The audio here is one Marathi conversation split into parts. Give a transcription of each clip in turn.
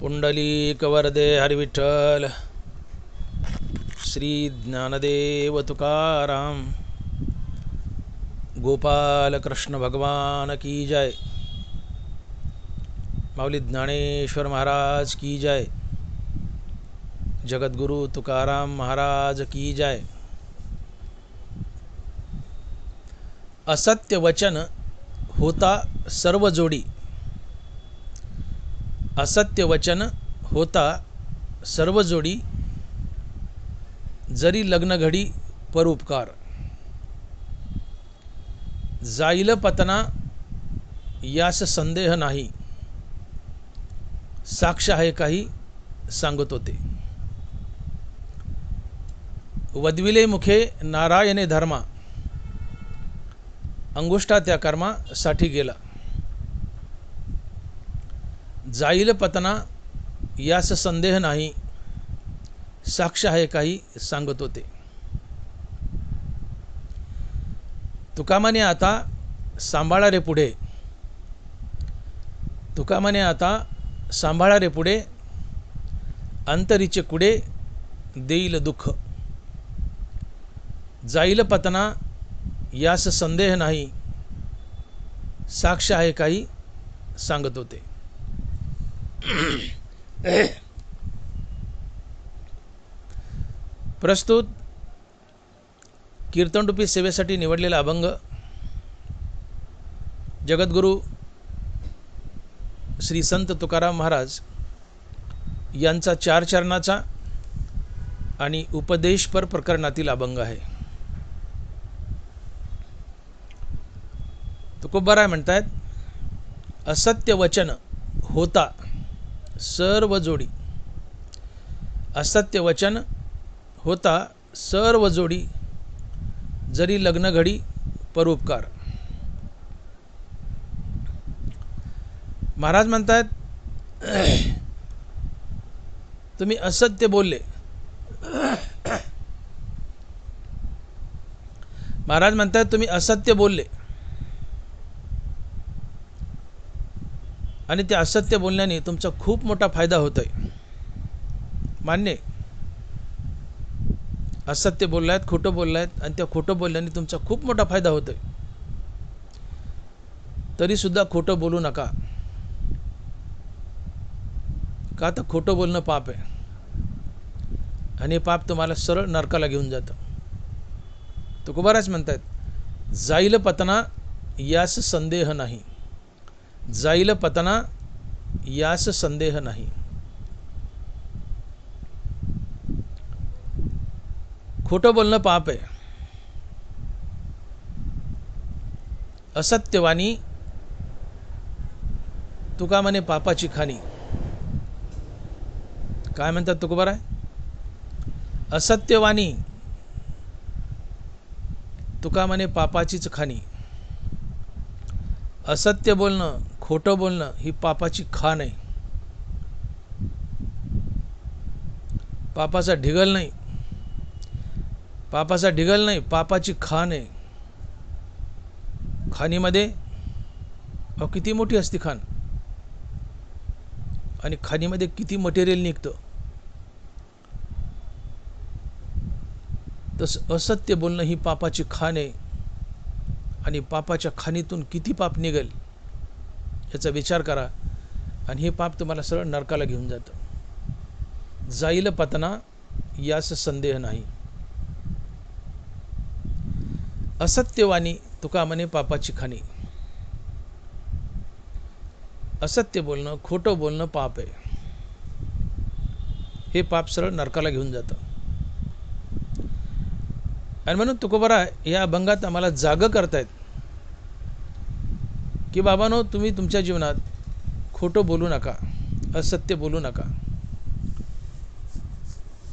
पुंडलिक वरदे हरिविठ्ठल श्री ज्ञानदेव तुकाराम गोपाल कृष्ण भगवान की जय। माऊली ज्ञानेश्वर महाराज की जय। जगद्गुरु तुकाराम महाराज की जय। असत्य वचन होता सर्व जोडी, असत्य वचन होता सर्व जोडी, जरी लग्न घडी परोपकार, जाईल पतना यास संदेह नाही, साक्ष आहे काही सांगत होते। वदविले मुखे नारायणे धर्मा, अंगुष्ठा त्या कर्मा साठी गेला, जाईल पतना यास संदेह नाही, साक्ष आहे काही सांगत होते। तुका म्हणे आता सांभाळा रे पुढे, तुका म्हणे आता सांभाळा रे पुढे, अंतरीचे कुडे देईल दुःख, जाईल पतना यास संदेह नाही, साक्ष आहे काही सांगत होते। प्रस्तुत कीर्तनरूपी सेवेसाठी निवडलेला अभंग जगद्गुरु श्री संत तुकाराम महाराज यांचा 4 चरणाचा आणि उपदेशपर प्रकरणातील अभंग आहे। तुकोबाराय म्हणतात, असत्य वचन होता सर्व जोडी, असत्य वचन होता सर्व जोडी, जरी लग्न घडी परोपकार। महाराज म्हणतात, तुम्ही असत्य बोलले, महाराज म्हणतात तुम्ही असत्य बोलले आणि त्या असत्य बोलण्याने तुमचा खूप मोठा फायदा होतोय। मान्य, असत्य बोललायत, खोटं बोललायत आणि त्या खोटं बोलल्याने तुमचा खूप मोठा फायदा होतोय, तरी सुद्धा खोटं बोलू नका। का तर खोटं बोलणं पाप आहे आणि पाप तुम्हाला सरळ नरकाला घेऊन जातं। तुकोबाराज म्हणतात, जाईल पतना यास संदेह नाही, जाईल पतना यास संदेह नाही। खोटं बोलणं पाप आहे। असत्यवाणी तुका म्हणे पापाची खाणी। काय म्हणतात तुकोबाराय? असत्यवाणी तुका म्हणे पापाचीच खाणी। असत्य बोलणं, खोटं बोलणं ही पापाची खाण आहे, पापाचा ढिगल नाही, पापाचा ढिगल नाही, पापाची खाण आहे। खाणीमध्ये किती मोठी असते खाण आणि खाणीमध्ये किती मटेरियल निघतं। तसं असत्य बोलणं ही पापाची खाण आहे आणि पापाच्या खाणीतून किती पाप निघेल याचा विचार करा आणि हे पाप तुम्हाला सरळ नरकाला घेऊन जातं। जाईल पतना यास संदेह नाही, असत्यवाणी तुका म्हणे पापाची खाणी। असत्य बोलणं, खोटं बोलणं पाप आहे, हे पाप सरळ नरकाला घेऊन जातं। आणि म्हणून तुकोबाराय या अभंगात आम्हाला जाग करतायत की बाबांनो, तुम्ही तुमच्या जीवनात खोटं बोलू नका, असत्य बोलू नका।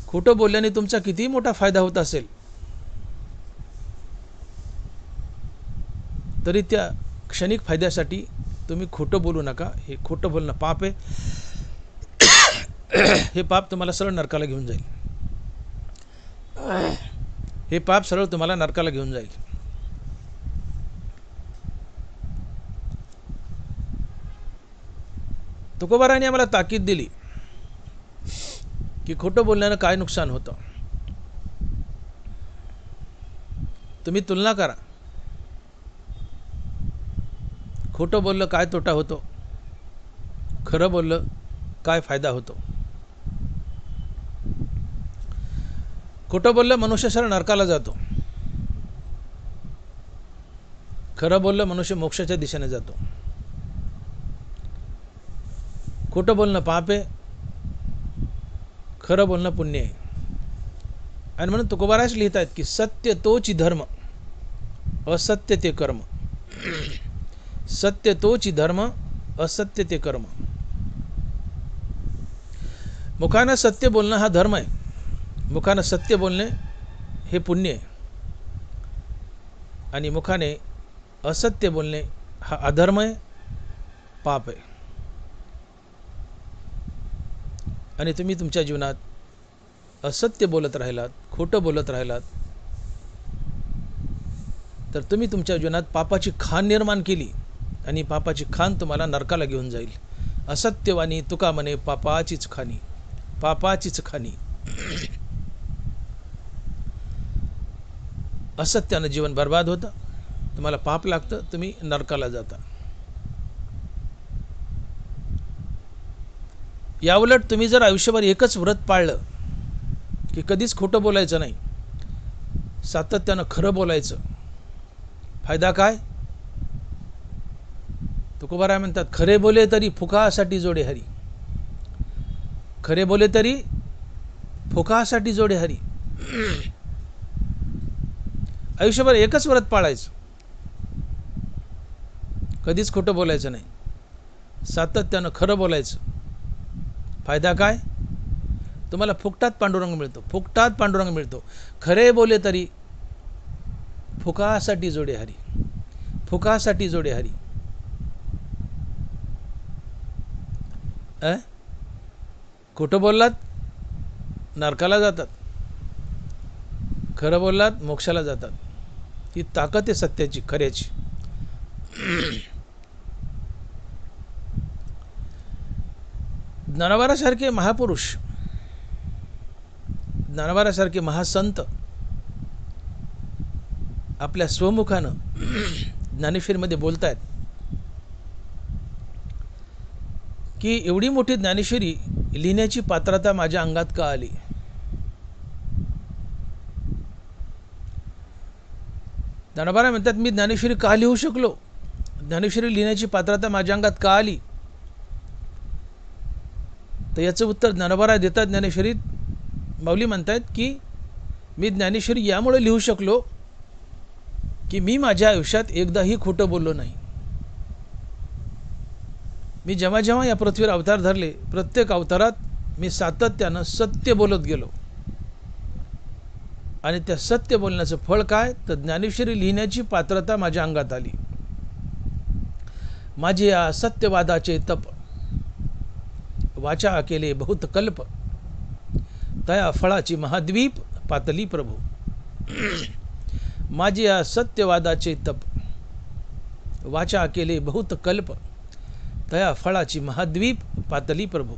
खोटं बोलल्याने तुमचा किती मोठा फायदा होत असेल तरी त्या क्षणिक फायद्यासाठी तुम्ही खोटं बोलू नका। हे खोटं बोलणं पाप आहे, हे पाप तुम्हाला सरळ नरकाला घेऊन जाईल, हे पाप सरळ तुम्हाला नरकाला घेऊन जाईल। तुकोबाराने आम्हाला ताकीद दिली की खोटं बोलण्यानं काय नुकसान होतं. तुम्ही तुलना करा, खोटं बोललं काय तोटा होतो, खरं बोललं काय फायदा होतो. खोटं बोललं मनुष्य सरळ नरकाला जातो, खरं बोललं मनुष्य मोक्षाच्या दिशेने जातो. खोटं बोलणं पाप आहे, खरं बोलणं पुण्य आहे. आणि म्हणून तुकोबाराज लिहित आहेत की सत्य तोची धर्म, असत्य ते कर्म. सत्य तोची धर्म, असत्य ते कर्म. मुखानं सत्य बोलणं हा धर्म आहे, मुखानं सत्य बोलणे हे पुण्य आहे. आणि मुखाने असत्य बोलणे हा अधर्म आहे, पाप आहे. आणि तुम्ही तुमच्या जीवनात असत्य बोलत राहिलात, खोटं बोलत राहिलात, तर तुम्ही तुमच्या जीवनात पापाची खाण निर्माण केली आणि पापाची खाण तुम्हाला नरकाला घेऊन जाईल. असत्यवाणी तुका म्हणे पापाचीच खाणी, पापाचीच खाणी. असत्यानं जीवन बर्बाद होतं, तुम्हाला पाप लागतं, तुम्ही नरकाला जाता. याउलट तुम्ही जर आयुष्यभर एकच व्रत पाळलं की कधीच खोटं बोलायचं नाही, सातत्यानं खरं बोलायचं, फायदा काय. तुकोबाराय म्हणतात खरे बोले तरी फुकासाठी जोडे हरी, खरे बोले तरी फुकासाठी जोडे हरी. आयुष्यभर एकच व्रत पाळायचं, कधीच खोटं बोलायचं नाही, सातत्यानं खरं बोलायचं. फायदा काय. तुम्हाला फुकटात पांडुरंग मिळतो, फुकटात पांडुरंग मिळतो. खरे बोले तरी फुकासाठी जोडे हरी, फुकासाठी जोडे हरी. खोटं बोललात नरकाला जातात, खरं बोललात मोक्षाला जातात. ही ताकद आहे सत्याची, खऱ्याची. ज्ञानोबारासारखे महापुरुष, ज्ञानोबारासारखे महासंत आपल्या स्वमुखानं ज्ञानेश्वरीमध्ये बोलतायत की एवढी मोठी ज्ञानेश्वरी लिहिण्याची पात्रता माझ्या अंगात का आली. ज्ञानोबाराय म्हणतात मी ज्ञानेश्वरी का लिहू शकलो, ज्ञानेश्वरी लिहिण्याची पात्रता माझ्या अंगात का आली. तर याचं उत्तर ज्ञानोबाराय देतात ज्ञानेश्वरीत. माऊली म्हणतात की मी ज्ञानेश्वरी यामुळे लिहू शकलो की मी माझ्या आयुष्यात एकदाही खोटं बोललो नाही. मी जेव्हा जेव्हा या पृथ्वीवर अवतार धरले, प्रत्येक अवतारात मी सातत्यानं सत्य बोलत गेलो. आणि त्या सत्य बोलण्याचं फळ काय, तर ज्ञानेश्वरी लिहिण्याची पात्रता माझ्या अंगात आली. माझे या सत्यवादाचे तप, वाचा केले बहुत कल्प, तया फळाची महाद्वीप पातली प्रभू. माझे या सत्यवादाचे तप, वाचा केले बहुत कल्प, तया फळाची महाद्वीप पातली प्रभू.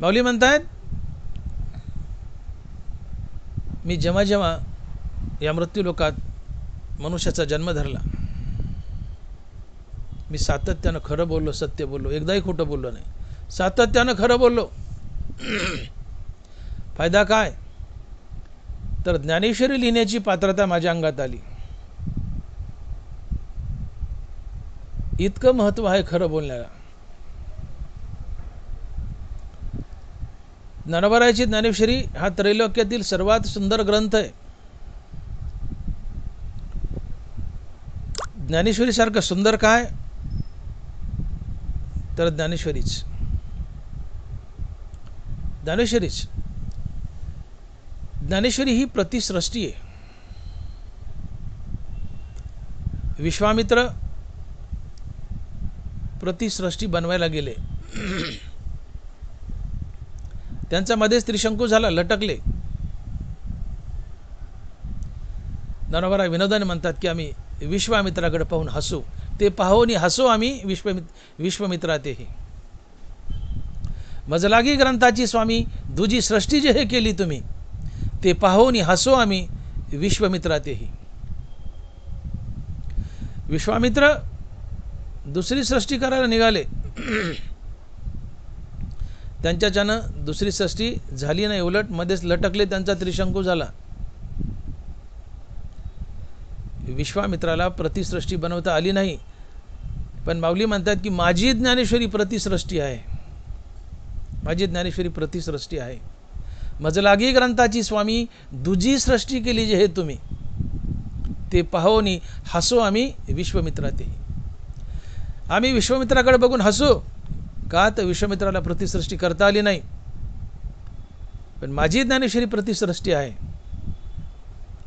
माऊली म्हणतायत मी जेव्हा जेव्हा या मृत्यूलोकात मनुष्याचा जन्म धरला, मी सातत्यानं खरं बोललो, सत्य बोललो, एकदाही खोटं बोललो नाही, सातत्यानं खरं बोललो. फायदा काय, तर ज्ञानेश्वरी लिहिण्याची पात्रता माझ्या अंगात आली. इतकं महत्त्व आहे खरं बोलण्याला. ज्ञानोबारायची ज्ञानेश्वरी हा त्रैलोक्यातील सर्वात सुंदर ग्रंथ आहे. ज्ञानेश्वरीसारखं सुंदर काय, तर ज्ञानेश्वरीच. ज्ञानेश्वरीच. ज्ञानेश्वरी ही प्रतिसृष्टी आहे. विश्वामित्र प्रतिसृष्टी बनवायला गेले, त्यांचा मध्येच त्रिशंकू झाला, लटकले. ज्ञानोबाराय विनोदाने म्हणतात की आम्ही विश्वामित्राकडे पाहून हसू, ते पाहून हसू आम्ही विश्वमित्रातेही. मज लागी ग्रंथाची स्वामी दुजी सृष्टी जे हे केली तुम्ही ते पाहोनी हसो आम्ही विश्वामित्रा तेही. विश्वामित्र दुसरी सृष्टी करायला निघाले. त्यांच्याच्यानं दुसरी सृष्टी झाली नाही, उलट मध्येच लटकले, त्यांचा त्रिशंकू झाला. विश्वामित्राला प्रतिसृष्टी बनवता आली नाही. पण माऊली म्हणतात की माझी ज्ञानेश्वरी प्रतिसृष्टी आहे, माझी ज्ञानेश्वरी प्रतिसृष्टी आहे. मज लागी ग्रंथाची स्वामी दुजी सृष्टी केली जे हे तुम्ही ते पाहोनी हसो आम्ही विश्वामित्रा तेही. आम्ही विश्वामित्राकडे बघून हसू का, तर विश्वामित्राला प्रतिसृष्टी करता आली नाही. पण माझी ज्ञानेश्वरी प्रतिसृष्टी आहे,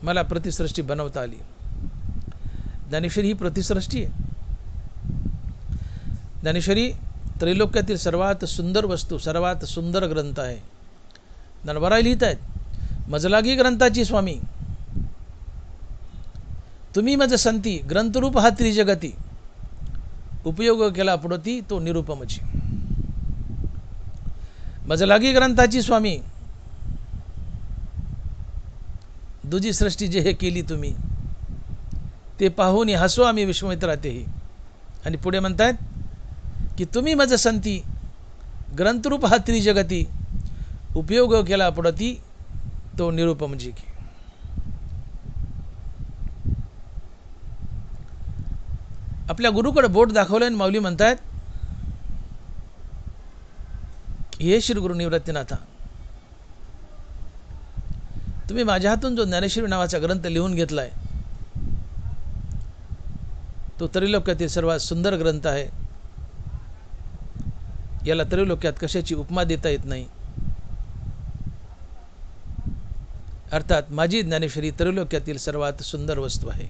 मला प्रतिसृष्टी बनवता आली. ज्ञानेश्वरी ही प्रतिसृष्टी आहे. ज्ञानेश्वरी त्रैलोक्यातील सर्वात सुंदर वस्तू, सर्वात सुंदर ग्रंथ आहे. नरवराय लिहित आहेत, मजलागी ग्रंथाची स्वामी तुम्ही मज संती ग्रंथरूप हा त्रिजगती उपयोग केला पुढती तो निरुपमची. मजलागी ग्रंथाची स्वामी दुजी सृष्टी जे हे केली तुम्ही ते पाहून हसो आम्ही विश्वामित्रा तेही. आणि पुढे म्हणतायत की तुम्ही मज संती ग्रंथरूप हा त्रिजगती उपयोग केला पुढती तो निरुपमजी की. आपल्या गुरुकडे बोट दाखवलं आणि माऊली म्हणतायत हे श्री गुरु निवृत्तीनाथा, तुम्ही माझ्या हातून जो ज्ञानेश्वरी नावाचा ग्रंथ लिहून घेतलाय तो त्रैलोक्यातील सर्वात सुंदर ग्रंथ आहे. याला त्रैलोक्यात कशाची उपमा देता येत नाही. अर्थात माझी ज्ञानेश्वरी त्रैलोक्यातील सर्वात सुंदर वस्तू आहे.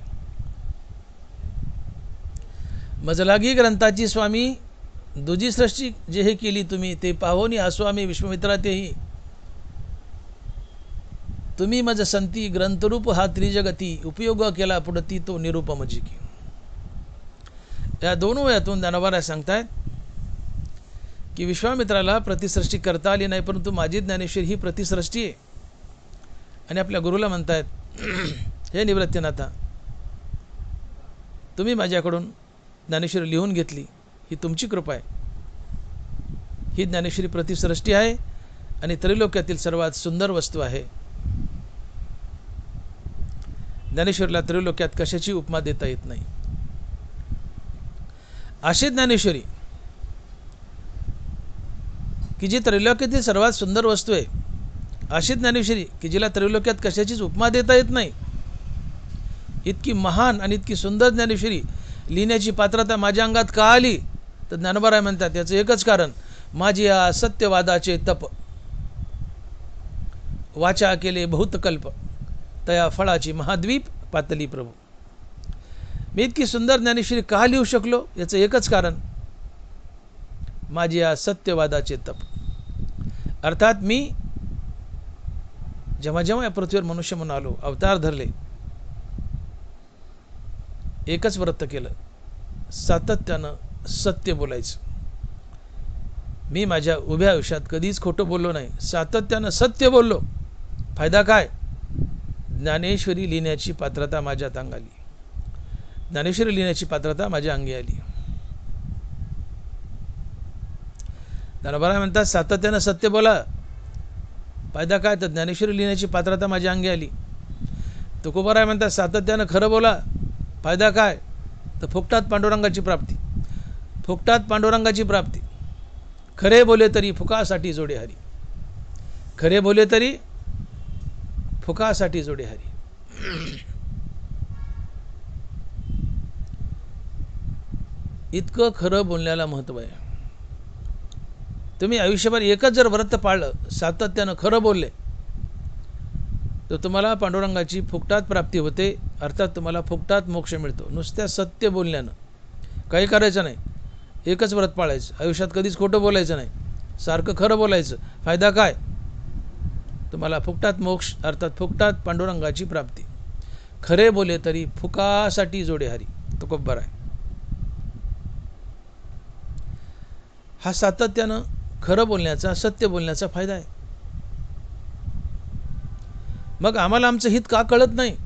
मजलागी ग्रंथाची स्वामी दुजी सृष्टी जे हे केली तुम्ही ते पाहोनी हसो आम्ही विश्वामित्रा तेही. तुम्ही मज संती ग्रंथरूप हा त्रिजगती उपयोग केला पुढती तो निरुपमजी की. या दोन वयातून ज्ञानोबा सांगतायत की विश्वामित्राला प्रतिसृष्टी करता आली नाही, परंतु माझी ज्ञानेश्वरी ही प्रतिसृष्टी आहे. आणि आपल्या गुरुला म्हणतायत हे निवृत्तीनाथा, तुम्ही माझ्याकडून ज्ञानेश्वरी लिहून घेतली, ही तुमची कृपा आहे. ही ज्ञानेश्वरी प्रतिसृष्टी आहे आणि त्रैलोक्यातील सर्वात सुंदर वस्तू आहे. ज्ञानेश्वरीला त्रैलोक्यात कशाची उपमा देता येत नाही. अशी ज्ञानेश्वरी की जी त्रैलोक्यातील सर्वात सुंदर वस्तू आहे, अशी ज्ञानेश्वरी की जिला त्रैलोक्यात कशाचीच उपमा देता येत नाही, इतकी महान आणि इतकी सुंदर ज्ञानेश्वरी लिहिण्याची पात्रता माझ्या अंगात का आली, तर ज्ञानोबा म्हणतात याचं एकच कारण, माझी या सत्यवादाचे तप वाचा केले बहुत कल्प तया फळाची महाद्वीप पातली प्रभू. मी इतकी सुंदर ज्ञानेश्वरी का लिहू शकलो, याचं एकच कारण, माझी या सत्यवादाचे तप. अर्थात मी जेव्हा जेव्हा या पृथ्वीवर मनुष्य म्हणून आलो, अवतार धरले, एकच व्रत केलं, सातत्यानं सत्य बोलायचं. मी माझ्या उभ्या आयुष्यात कधीच खोटं बोललो नाही, सातत्यानं सत्य बोललो. फायदा काय, ज्ञानेश्वरी लिहिण्याची पात्रता माझ्या अंगी आली, ज्ञानेश्वरी लिहिण्याची पात्रता माझ्या अंगी आली. ज्ञानोबा म्हणतात सातत्यानं सत्य बोला, फायदा काय, तर ज्ञानेश्वरी लिहिण्याची पात्रता माझ्या अंगी आली. तुकोबाराय म्हणतात सातत्यानं खरं बोला, फायदा काय, तर फुकटात पांडुरंगाची प्राप्ती, फुकटात पांडुरंगाची प्राप्ती. खरे बोले तरी फुकासाठी जोडे हरी, खरे बोले तरी फुकासाठी जोडे हरी. इतकं खरं बोलण्याला महत्त्व आहे. तुम्ही आयुष्यभर एकच जर व्रत पाळलं, सातत्यानं खरं बोलले, तर तुम्हाला पांडुरंगाची फुकटात प्राप्ती होते. अर्थात तुम्हाला फुकटात मोक्ष मिळतो. नुसत्या सत्य बोलण्यानं काही करायचं नाही, एकच व्रत पाळायचं, आयुष्यात कधीच खोटं बोलायचं नाही, सारखं खरं बोलायचं. फायदा काय, तुम्हाला फुकटात मोक्ष, अर्थात फुकटात पांडुरंगाची प्राप्ती. खरे बोले तरी फुकासाठी जोडे हरी, तुकोबाराय. हा सातत्यानं खरं बोलण्याचा, सत्य बोलण्याचा फायदा आहे. मग आम्हाला आमचं हित का कळत नाही?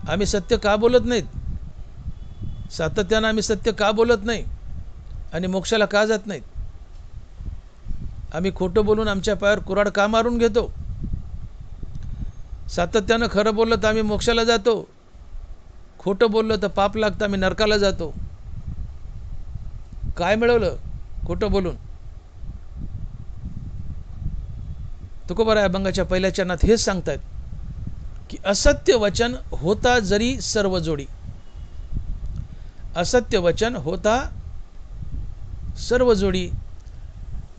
आम्ही सत्य का बोलत नाहीत? सातत्यानं आम्ही सत्य का बोलत नाही आणि मोक्षाला का जात नाहीत? आम्ही खोटं बोलून आमच्या पायावर कुऱ्हाड का मारून घेतो? सातत्यानं खरं बोललं तर आम्ही मोक्षाला जातो, खोटं बोललं तर पाप लागतं, आम्ही नरकाला जातो. काय मिळवलं खोटं बोलून? तुकोबाराय अभंगाच्या पहिल्या चरणात हेच सांगतायत की असत्य वचन होता जरी सर्व जोडी, असत्य वचन होता सर्व जोडी,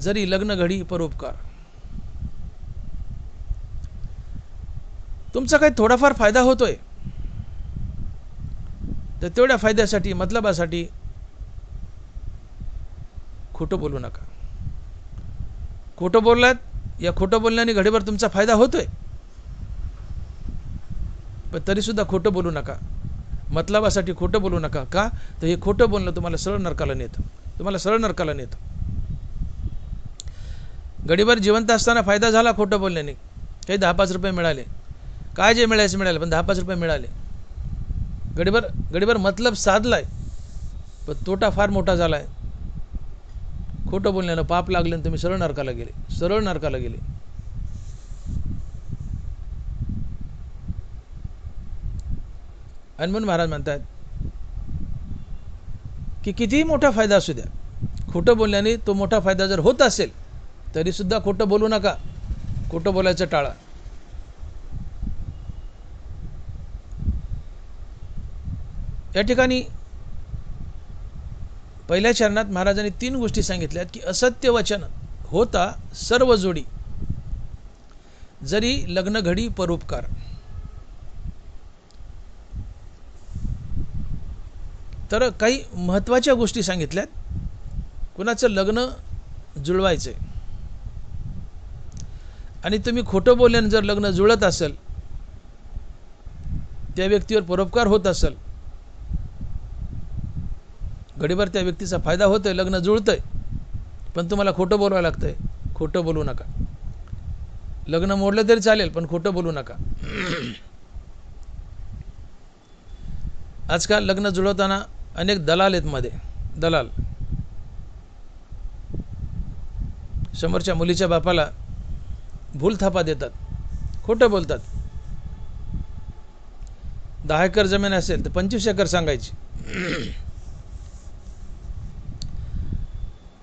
जरी लग्न घडी परोपकार. तुमचा काही थोडाफार फायदा होतोय तर तेवढ्या फायद्यासाठी, मतलबासाठी खोटं बोलू नका. खोटं बोललात, या खोटं बोलण्याने घडीभर तुमचा फायदा होतोय, पण तरीसुद्धा खोटं बोलू नका. मतलबासाठी खोटं बोलू नका. का? तर हे खोटं बोलणं तुम्हाला सरळ नरकाला नेतं, तुम्हाला सरळ नरकाला नेतं. घडीभर जिवंत असताना फायदा झाला खोटं बोलण्याने, काही 10-5 रुपये मिळाले, काय जे मिळायचं मिळालं, पण 10-5 रुपये मिळाले. घडीभर मतलब साधलाय, पण तोटा फार मोठा झालाय. खोटं बोलण्यानं पाप लागलं आणि तुम्ही सरळ नरकाला गेले, सरळ नरकाला गेले. आणि म्हणून महाराज म्हणतात की कितीही मोठा फायदा असू द्या, खोटं बोलण्याने तो मोठा फायदा जर होत असेल तरीसुद्धा खोटं बोलू नका, खोटं बोलायचं टाळा. या ठिकाणी पहिल्या चरणात महाराजांनी 3 गोष्टी सांगितल्यात की असत्य वचन होता सर्व जोडी, जरी लग्न घडी परोपकार. तर काही महत्त्वाच्या गोष्टी सांगितल्यात. कुणाचं लग्न जुळवायचंय आणि तुम्ही खोटं बोलल्याने जर लग्न जुळत असेल, त्या व्यक्तीवर परोपकार होत असेल, घडीभर त्या व्यक्तीचा फायदा होतोय, लग्न जुळतंय, पण तुम्हाला खोटं बोलावं लागतंय, खोटं बोलू नका. लग्न मोडलं तरी चालेल, पण खोटं बोलू नका. आजकाल लग्न जुळवताना अनेक दलाल आहेत मध्ये, दलाल. समोरच्या मुलीच्या बापाला भूलथापा देतात, खोटं बोलतात. 10 एकर जमीन असेल तर 25 एकर सांगायची.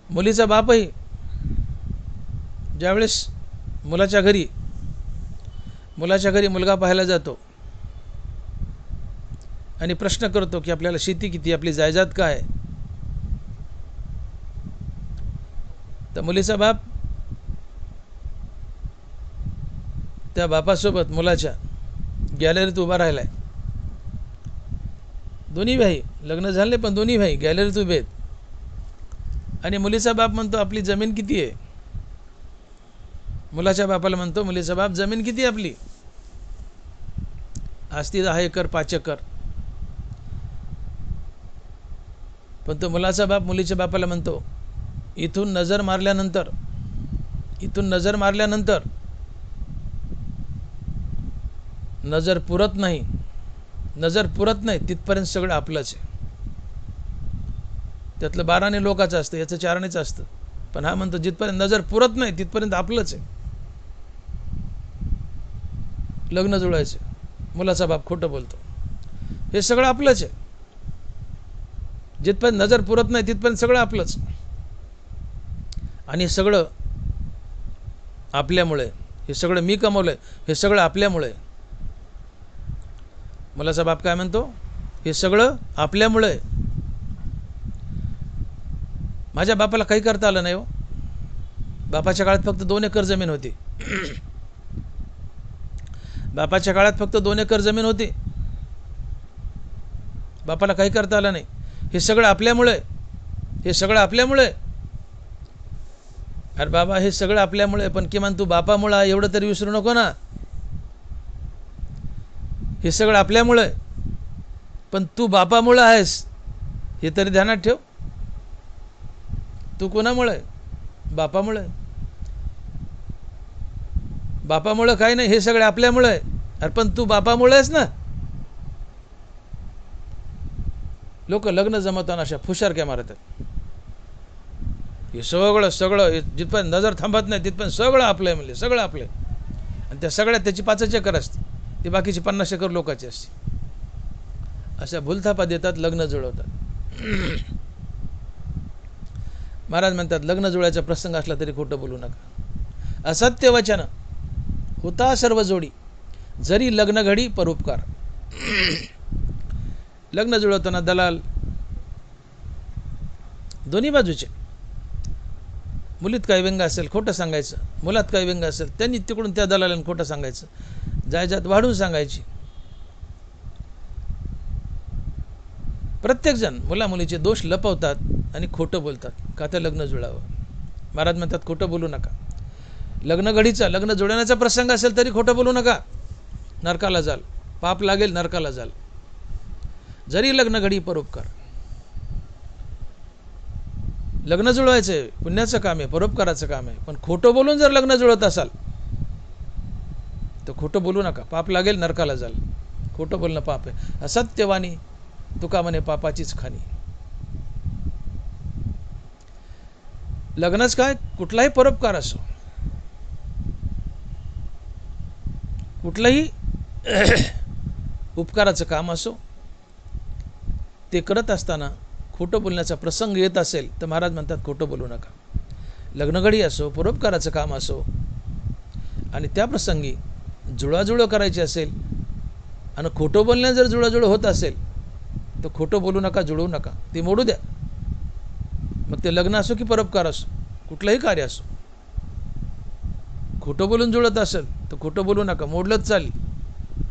मुलीचा बापही ज्यावेळेस मुलाच्या घरी मुलगा पाहायला जातो आणि प्रश्न करतो की आपल्याला शेती किती, आपली जायदाद काय, तर मुलीचा बाप त्या बापासोबत मुलाच्या गॅलरीत उभा राहिलाय. दोन्ही भाई लग्न झाले, पण दोन्ही भाई गॅलरीत उभे आहेत. आणि मुलीचा बाप म्हणतो आपली जमीन किती आहे? मुलाच्या बापाला म्हणतो मुलीचा बाप जमीन किती आहे आपली? असती 10 एकर 5 एकर. पण तो मुलाचा बाप मुलीच्या बापाला म्हणतो इथून नजर मारल्यानंतर नजर पुरत नाही तिथपर्यंत सगळं आपलंच आहे. त्यातलं 12 लोकांचं असतं, याचं 4 असतं. पण हा म्हणतो जिथपर्यंत नजर पुरत नाही तिथपर्यंत आपलंच आहे. लग्न जुळायचं, मुलाचा बाप खोटं बोलतो, हे सगळं आपलंच आहे. जिथपर्यंत नजर पुरत नाही तिथपर्यंत सगळं आपलंच. आणि हे सगळं आपल्यामुळे, हे सगळं मी कमवलंय, हे सगळं आपल्यामुळे. मुलाचा बाप काय म्हणतो? हे सगळं आपल्यामुळे. माझ्या बापाला काही करता आलं नाही हो. बापाच्या काळात फक्त 2 एकर जमीन होती. बापाच्या काळात फक्त 2 एकर जमीन होती. बापाला काही करता आलं नाही. हे सगळं आपल्यामुळे, हे सगळं आपल्यामुळे. अरे बाबा, हे सगळं आपल्यामुळे, पण किमान तू बापामुळे आहे एवढं तरी विसरू नको ना. हे सगळं आपल्यामुळे, पण तू बापामुळे आहेस हे तरी ध्यानात ठेव. तू कोणामुळे? बापामुळे. बापामुळे काही नाही, हे सगळे आपल्यामुळे आहे. अरे पण तू बापामुळेच ना. लोक लग्न जमवताना अशा फुशारक्या मारतात. हे सगळं सगळं जिथपर्यंत नजर थांबत नाही तिथपर्यंत सगळं आपलं आहे म्हणले, सगळं आपलं आहे. आणि त्या सगळ्यात त्याची 5 एकर असते, ती बाकीची 50 एकर लोकांची असते. अशा भूलथापा देतात, लग्न जुळवतात. महाराज म्हणतात लग्न जुळायचा प्रसंग असला तरी खोटं बोलू नका. असत्य वचन होता सर्व जोडी, जरी लग्न घडी परोपकार. लग्न जुळवताना दलाल दोन्ही बाजूचे, मुलीत काही व्यंग असेल खोटं सांगायचं, मुलात काही व्यंग असेल त्यांनी तिकडून त्या दलालाने खोटं सांगायचं, जायजात वाढून सांगायची. प्रत्येकजण मुला मुलीचे दोष लपवतात आणि खोटं बोलतात का तर लग्न जुळावं. महाराज म्हणतात खोटं बोलू नका. लग्न घडीचा, लग्न जुळवण्याचा प्रसंग असेल तरी खोटं बोलू नका, नरकाला जाल, पाप लागेल, नरकाला जाल. जरी लग्न घडी परोपकार. लग्न जुळवायचं आहे, पुण्याचं काम आहे, परोपकाराचं काम आहे. पण खोटं बोलून जर लग्न जुळवत असाल तर खोटं बोलू नका, पाप लागेल, नरकाला जाल. खोटं बोलणं पाप आहे. असत्यवाणी तुका म्हणे पापाचीच खाणी. लग्नच काय, कुठलाही परोपकार असो, कुठलंही उपकाराचं काम असो, ते करत असताना खोटं बोलण्याचा प्रसंग येत असेल तर महाराज म्हणतात खोटं बोलू नका. लग्नघडी असो, परोपकाराचं काम असो, आणि त्या प्रसंगी जुळाजुळं करायची असेल आणि खोटं बोलण्यात जर जुळाजुळं होत असेल तर खोटं बोलू नका, जुळवू नका, ते मोडू द्या. मग ते लग्न असो की परोपकार असो, कुठलंही कार्य असो, खोटं बोलून जुळत असेल तर खोटं बोलू नका, मोडलंच चालेल,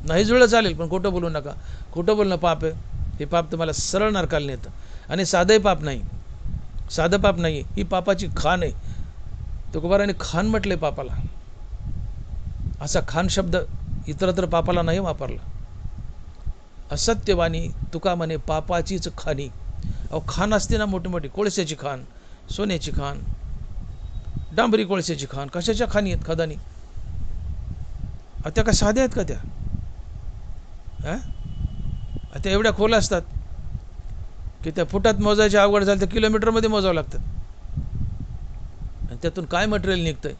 नाही जुळलं चालेल, पण खोटं बोलू नका. खोटं बोलणं पाप आहे. हे पाप तुम्हाला सरळ नरकाला नेतं. आणि साधंही पाप नाही, साधं पाप नाही, ही पापाची खाण आहे. तुकोबाराने खान म्हटले पापाला. असा खान शब्द इतरत्र पापाला नाही वापरला. असत्यवाणी तुका म्हणे पापाचीच खाणी. अहो खान असते ना मोठी मोठी, कोळशाची खान, सोन्याची खान, डांबरी कोळशाची खान, कशाच्या खाणी आहेत खदानी? त्या का साध्या आहेत का त्या? त्या एवढ्या खोल असतात की त्या फुटात मोजायची अवघड झाली तर किलोमीटरमध्ये मोजावं लागतात. आणि त्यातून काय मटेरियल निघतंय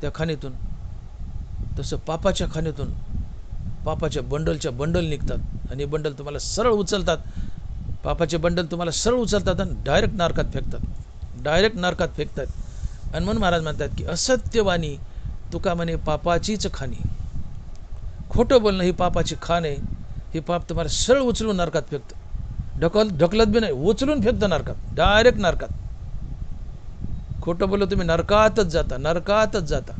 त्या खाणीतून? तसं पापाच्या खाणीतून पापाच्या बंडलच्या बंडल निघतात आणि बंडल तुम्हाला सरळ उचलतात. पापाचे बंडल तुम्हाला सरळ उचलतात आणि डायरेक्ट नरकात फेकतात, डायरेक्ट नरकात फेकतात. आणि म्हणून महाराज म्हणतात की असत्यवाणी तुका म्हणे पापाचीच खाणी. खोटं बोलणं ही पापाची खाण आहे. हे पाप तुम्हाला सरळ उचलून नरकात फेकतं. ढकलत बी नाही, उचलून फेकतं नरकात, डायरेक्ट नरकात. खोटं बोललं तुम्ही नरकातच जाता, नरकातच जाता.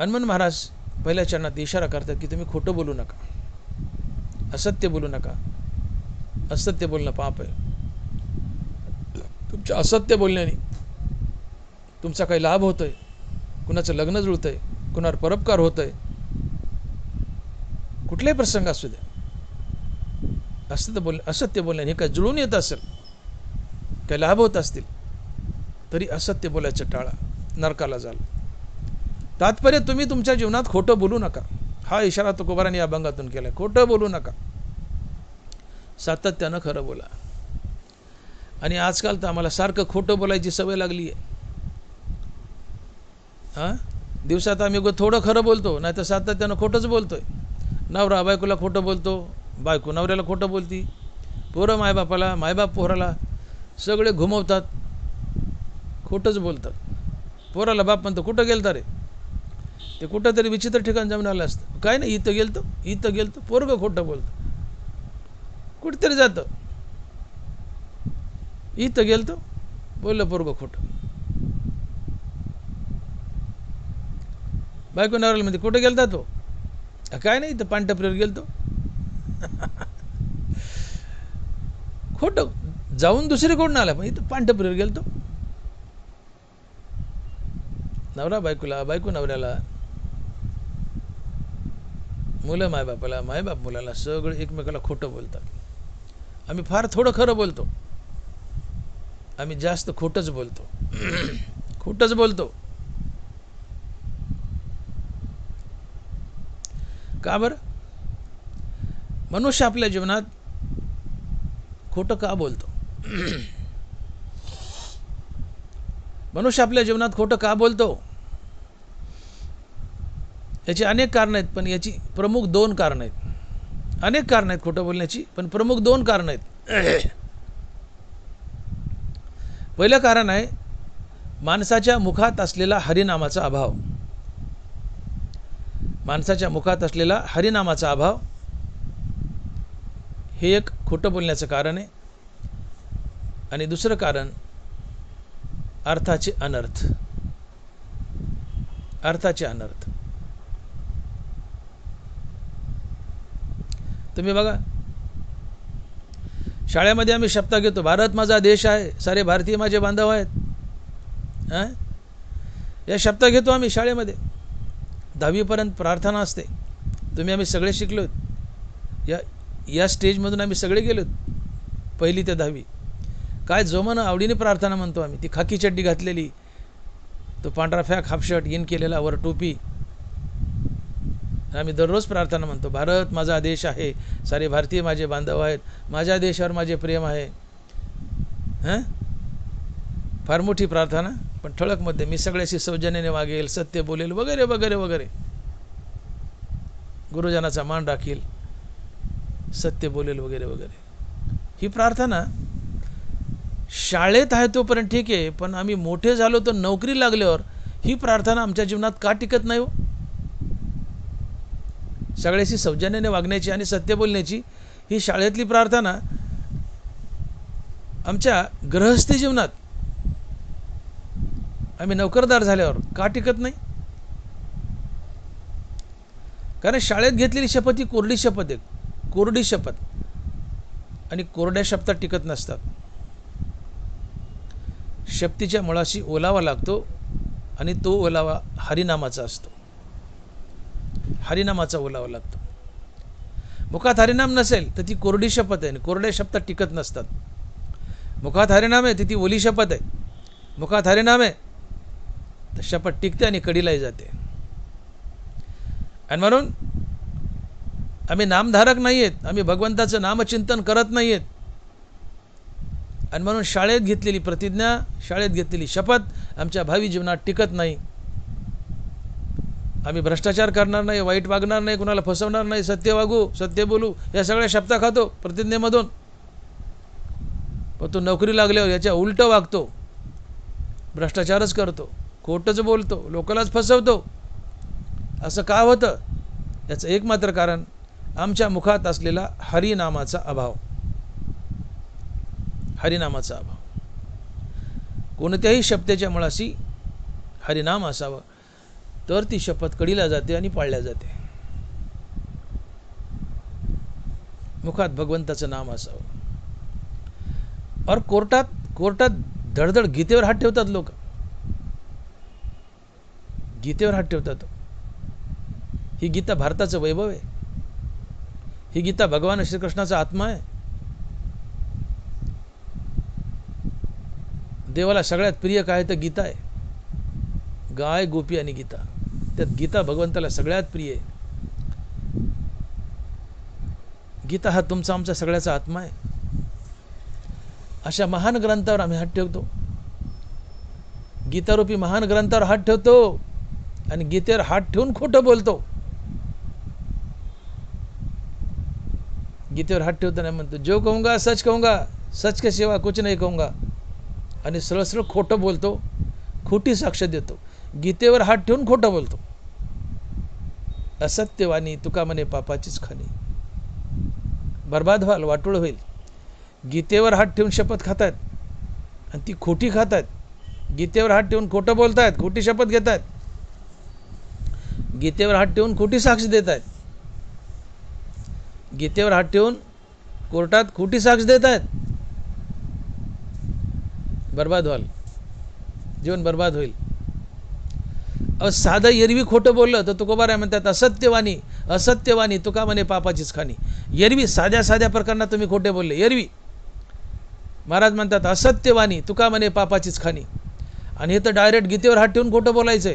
आणि म्हणून महाराज पहिल्या चरणात इशारा करतात की तुम्ही खोटं बोलू नका, असत्य बोलू नका. असत्य बोलणं पाप आहे. तुमच्या असत्य बोलण्याने तुमचा काही लाभ होतोय, कुणाचं लग्न जुळतंय, कुणावर परोपकार होतोय, कुठलाही प्रसंग असू द्या. असत्य बोलण्याने हे काय जुळून येत असेल, काही लाभ होत असतील तरी असत्य बोलायचं टाळा, नरकाला जाल. तात्पर्य तुम्ही तुमच्या जीवनात खोटं बोलू नका. हा इशारा तुकोबारांनी या अभंगातून केलाय. खोटं बोलू नका, सातत्यानं खरं बोला. आणि आजकाल तर आम्हाला सारखं खोटं बोलायची सवय लागली आहे. दिवसात आम्ही थोडं खरं बोलतो, नाही तर सातत्यानं खोटंच बोलतोय. नवरा बायकोला खोटं बोलतो, बायको नवऱ्याला खोटं बोलती, पोरं मायबापाला, मायबाप पोराला, सगळे घुमवतात, खोटंच बोलतात. पोराला बाप म्हणतो कुठं गेलता रे, ते कुठं तरी विचित्र ठिकाण जाऊन आलं असतं. काय नाही, इथं गेलतो, पोरगं खोटं बोलतं. कुठेतरी जातं, इथं गेलतो, बोललं पोरगं खोटं. बायको नवऱ्याला म्हणते कुठं गेलता तो, काय नाही इथं पानटपरीवर गेलतो. खोटं जाऊन दुसरीकडून आला, पण इथं पानटपरीवर गेलतो. नवरा बायकोला, बायको नवऱ्याला, मुलं मायबापाला, मायबाप मुलाला, सगळे एकमेकाला खोटं बोलतात. आम्ही फार थोडं खरं बोलतो, आम्ही जास्त खोटंच बोलतो. खोटंच बोलतो. का बरं? मनुष्य आपल्या जीवनात खोटं का बोलतो? मनुष्य आपल्या जीवनात खोटं का बोलतो? याची अनेक कारणं आहेत, पण याची प्रमुख 2 कारणं आहेत. अनेक कारणं आहेत खोटं बोलण्याची, पण प्रमुख 2 कारणं आहेत. पहिलं कारण आहे माणसाच्या मुखात असलेला हरिनामाचा अभाव. माणसाच्या मुखात असलेला हरिनामाचा अभाव हे एक खोटं बोलण्याचं कारण आहे. आणि दुसरं कारण अर्थाचे अनर्थ. अर्थाचे अनर्थ. तुम्ही बघा, शाळेमध्ये आम्ही शपथ घेतो, भारत माझा देश आहे, सारे भारतीय माझे बांधव आहेत. या शपथ घेतो आम्ही शाळेमध्ये. 10वीपर्यंत प्रार्थना असते. आम्ही सगळे शिकलो. या स्टेजमधून आम्ही सगळे गेलो, 1ली ते 10वी. काय जोमानं आवडीने प्रार्थना म्हणतो आम्ही. ती खाकी चड्डी घातलेली, तो पांढरा फॅक हाफशर्ट इन केलेला, वर टोपी. आम्ही दररोज प्रार्थना म्हणतो, भारत माझा देश आहे, सारे भारतीय माझे बांधव आहेत, माझ्या देशावर माझे प्रेम आहे. फार मोठी प्रार्थना, पण ठळकमध्ये मी सगळ्याशी सौजन्याने वागेल, सत्य बोलेल, वगैरे वगैरे वगैरे. गुरुजनाचा मान राखील, सत्य बोलेल, वगैरे वगैरे. ही प्रार्थना शाळेत आहे तोपर्यंत ठीक आहे, पण आम्ही मोठे झालो तर नोकरी लागल्यावर ही प्रार्थना आमच्या जीवनात का टिकत नाही हो? सगळ्याशी सौजन्याने वागण्याची आणि सत्य बोलण्याची ही शाळेतली प्रार्थना आमच्या गृहस्थी जीवनात आम्ही नोकरदार झाल्यावर का टिकत नाही? कारण शाळेत घेतलेली शपथ ही कोरडी शपथ आहे. कोरडी शपथ. आणि कोरड्या शपथात टिकत नसतात. शपथीच्या मुळाशी ओलावा लागतो, आणि तो ओलावा हरिनामाचा असतो. हरिनामाचा ओलावा लागतो. मुखात हरिनाम नसेल तर ती कोरडी शपथ आहे, कोरड्या शपथात टिकत नसतात. मुखात हरिनाम आहे ती ओली शपथ आहे. मुखात हरिनाम आहे तर शपथ टिकते आणि कडीलाही जाते. आणि म्हणून आम्ही नामधारक नाही आहेत, आम्ही भगवंताचं नामचिंतन करत नाही आहेत. आणि म्हणून शाळेत घेतलेली प्रतिज्ञा, शाळेत घेतलेली शपथ आमच्या भावी जीवनात टिकत नाही. आम्ही भ्रष्टाचार करणार नाही, वाईट वागणार नाही, कुणाला फसवणार नाही, सत्य वागू, सत्य बोलू, या सगळ्या शपथा खातो प्रतिज्ञेमधून. पण तो नोकरी लागल्यावर याच्या उलटं वागतो, भ्रष्टाचारच करतो, खोटंच बोलतो, लोकांनाच फसवतो. असं का होतं? याचं एकमात्र कारण आमच्या मुखात असलेला हरिनामाचा अभाव. हरिनामाचा अभाव. कोणत्याही शपथेच्या मुळाशी हरिनाम असावं, तर ती शपथ कडीला जाते आणि पाळल्या जाते. मुखात भगवंताचं नाम असावं. और कोर्टात धडधड गीतेवर हात ठेवतात लोक. गीतेवर हात ठेवतात. ही गीता भारताचं वैभव आहे. ही गीता भगवान श्रीकृष्णाचा आत्मा आहे. देवाला सगळ्यात प्रिय काय तर गीता आहे. गाय, गोपी आणि गीता. त्यात गीता भगवंताला सगळ्यात प्रिय आहे. गीता हा तुमचा आमचा सगळ्याचा आत्मा आहे. अशा महान ग्रंथावर आम्ही हात ठेवतो. गीतारूपी महान ग्रंथावर हात ठेवतो आणि गीतेवर हात ठेवून खोटं बोलतो. गीतेवर हात ठेवताना म्हणतो, जो कहूंगा सच कहूंगा, सच के सिवा कुछ नहीं कहूंगा. आणि सरळ सरळ खोटं बोलतो, खोटी साक्ष देतो. गीतेवर हात ठेवून खोटं बोलतो. असत्यवाणी तुका म्हणे पापाचीच खाणी. बर्बाद व्हाल, वाटोळ होईल. गीतेवर हात ठेवून शपथ खातायत आणि ती खोटी खातायत. गीतेवर हात ठेवून खोटं बोलतायत, खोटी शपथ घेतायत. गीतेवर हात ठेवून खोटी साक्ष देत आहेत. गीतेवर हात ठेवून कोर्टात खोटी साक्ष देत आहेत. बर्बाद व्हाल, जीवन बर्बाद होईल. साधं एरवी खोटं बोललं तर तुकोबाराय म्हणतात असत्यवाणी असत्यवाणी तुका म्हणे पापाचीच खाणी. एरवी साध्या साध्या प्रकरणात तुम्ही खोटे बोलले, एरवी महाराज म्हणतात असत्यवाणी तुका म्हणे पापाचीच खाणी. आणि हे तर डायरेक्ट गीतेवर हात ठेवून खोटं बोलायचंय.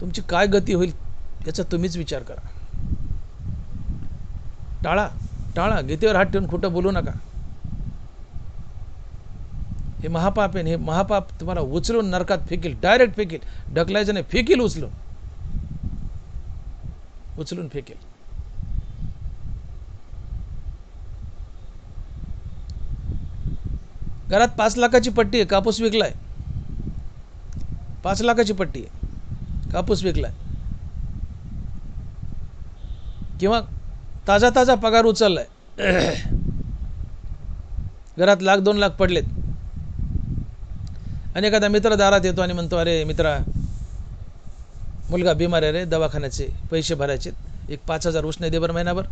तुमची काय गती होईल याचा तुम्हीच विचार करा. टाळा टाळा, गीतेवर हात ठेवून खोटं बोलू नका. हे महापाप आहे. हे महापाप तुम्हाला उचलून नरकात फेकील, डायरेक्ट फेकील. ढकलायचं नाही, फेकील उचलून, उचलून फेकील. घरात 5 लाखाची पट्टी आहे, कापूस विकलाय. 5 लाखाची पट्टी आहे, कापूस विकलाय. किंवा ताजा ताजा पगार उचललाय, घरात 1,00,000 2 लाख पडलेत. आणि एखादा मित्र दारात येतो आणि म्हणतो, अरे मित्रा, मुलगा बिमार आहे रे, दवाखान्याचे पैसे भरायचे, एक 5,000 उसने दे बरं महिनाभर.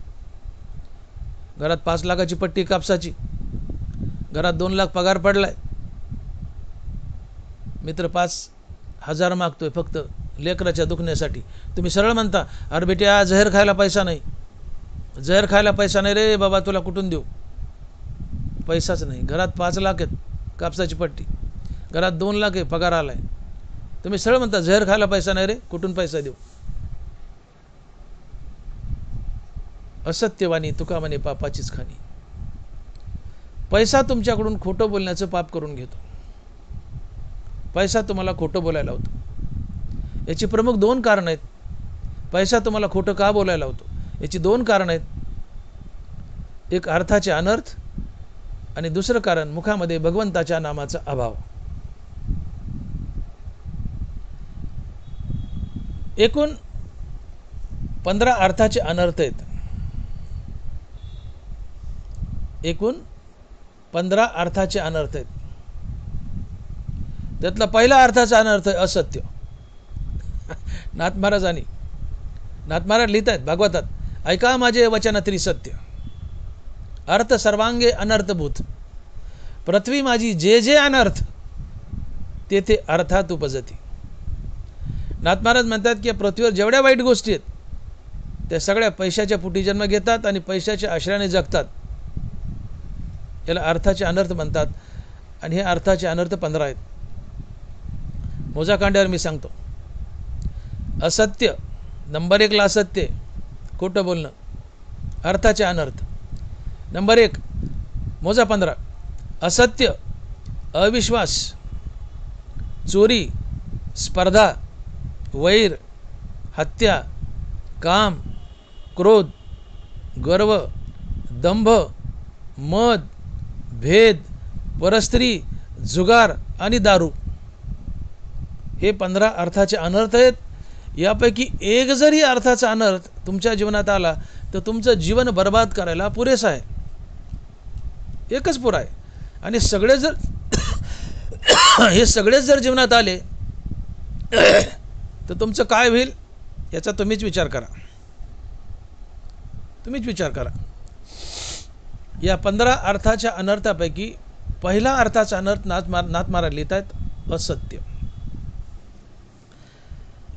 घरात 5 लाखाची पट्टी कापसाची, घरात 2 लाख पगार पडलाय. मित्र 5,000 मागतोय फक्त लेकराच्या दुखण्यासाठी. तुम्ही सरळ म्हणता, अरे बेट्या जहर खायला पैसा नाही, जहर खायला पैसा नाही रे बाबा, तुला कुठून देऊ, पैसाच नाही. घरात 5 लाख आहेत कापसाची पट्टी, घरात 2 लाख आहे पगार आलाय. तुम्ही सरळ म्हणता जहर खायला पैसा नाही रे, कुठून पैसा देऊ. असत्यवाणी तुका म्हणे पापाचीच खाणी. पैसा तुमच्याकडून खोटं बोलण्याचं पाप करून घेतो. पैसा तुम्हाला खोटं बोलायला होतो. याची प्रमुख 2 कारणं आहेत. पैसा तुम्हाला खोटं का बोलायला होतो याची 2 कारणं आहेत. एक अर्थाचे अनर्थ आणि दुसरं कारण मुखामध्ये भगवंताच्या नामाचा अभाव. एकूण 15 अर्थाचे अनर्थ आहेत. एकूण 15 अर्थाचे अनर्थ आहेत. त्यातला पहिला अर्थाचा अनर्थ आहे असत्य. नाथ महाराज लिहित आहेत भागवतात, ऐका माझे वचन त्रिसत्य, अर्थ सर्वांगे अनर्थभूत, पृथ्वी माझी जे जे अनर्थ तेथे अर्थात उपजती. नाथ महाराज म्हणतात की पृथ्वीवर जेवढ्या वाईट गोष्टी आहेत त्या सगळ्या पैशाच्या पोटी जन्म घेतात आणि पैशाच्या आश्रयाने जगतात. याला अर्थाचे अनर्थ म्हणतात. आणि हे अर्थाचे अनर्थ 15 आहेत. मोजाकांड्यावर मी सांगतो. असत्य, नंबर 1 ला असत्य, खोटं बोलणं, अर्थाचे अनर्थ. नंबर 1 मोजा 15, असत्य, अविश्वास, चोरी, स्पर्धा, वैर, हत्या, काम, क्रोध, गर्व, दंभ, मद, भेद, परस्त्री, जुगार आणि दारू. हे 15 अर्थाचे अनर्थ आहेत. यापैकी एक जरी अर्थाचा अनर्थ तुमच्या जीवनात आला तर तुमचं जीवन बर्बाद करायला पुरेसा आहे. एकच पुरा आहे. आणि सगळे जर हे सगळेच जर जीवनात आले तर तुमचं काय होईल याचा तुम्हीच विचार करा. तुम्हीच विचार करा. या 15 अर्थाच्या अनर्थापैकी पहिला अर्थाचा अनर्थ नाथ महाराज लिहित आहेत असत्य.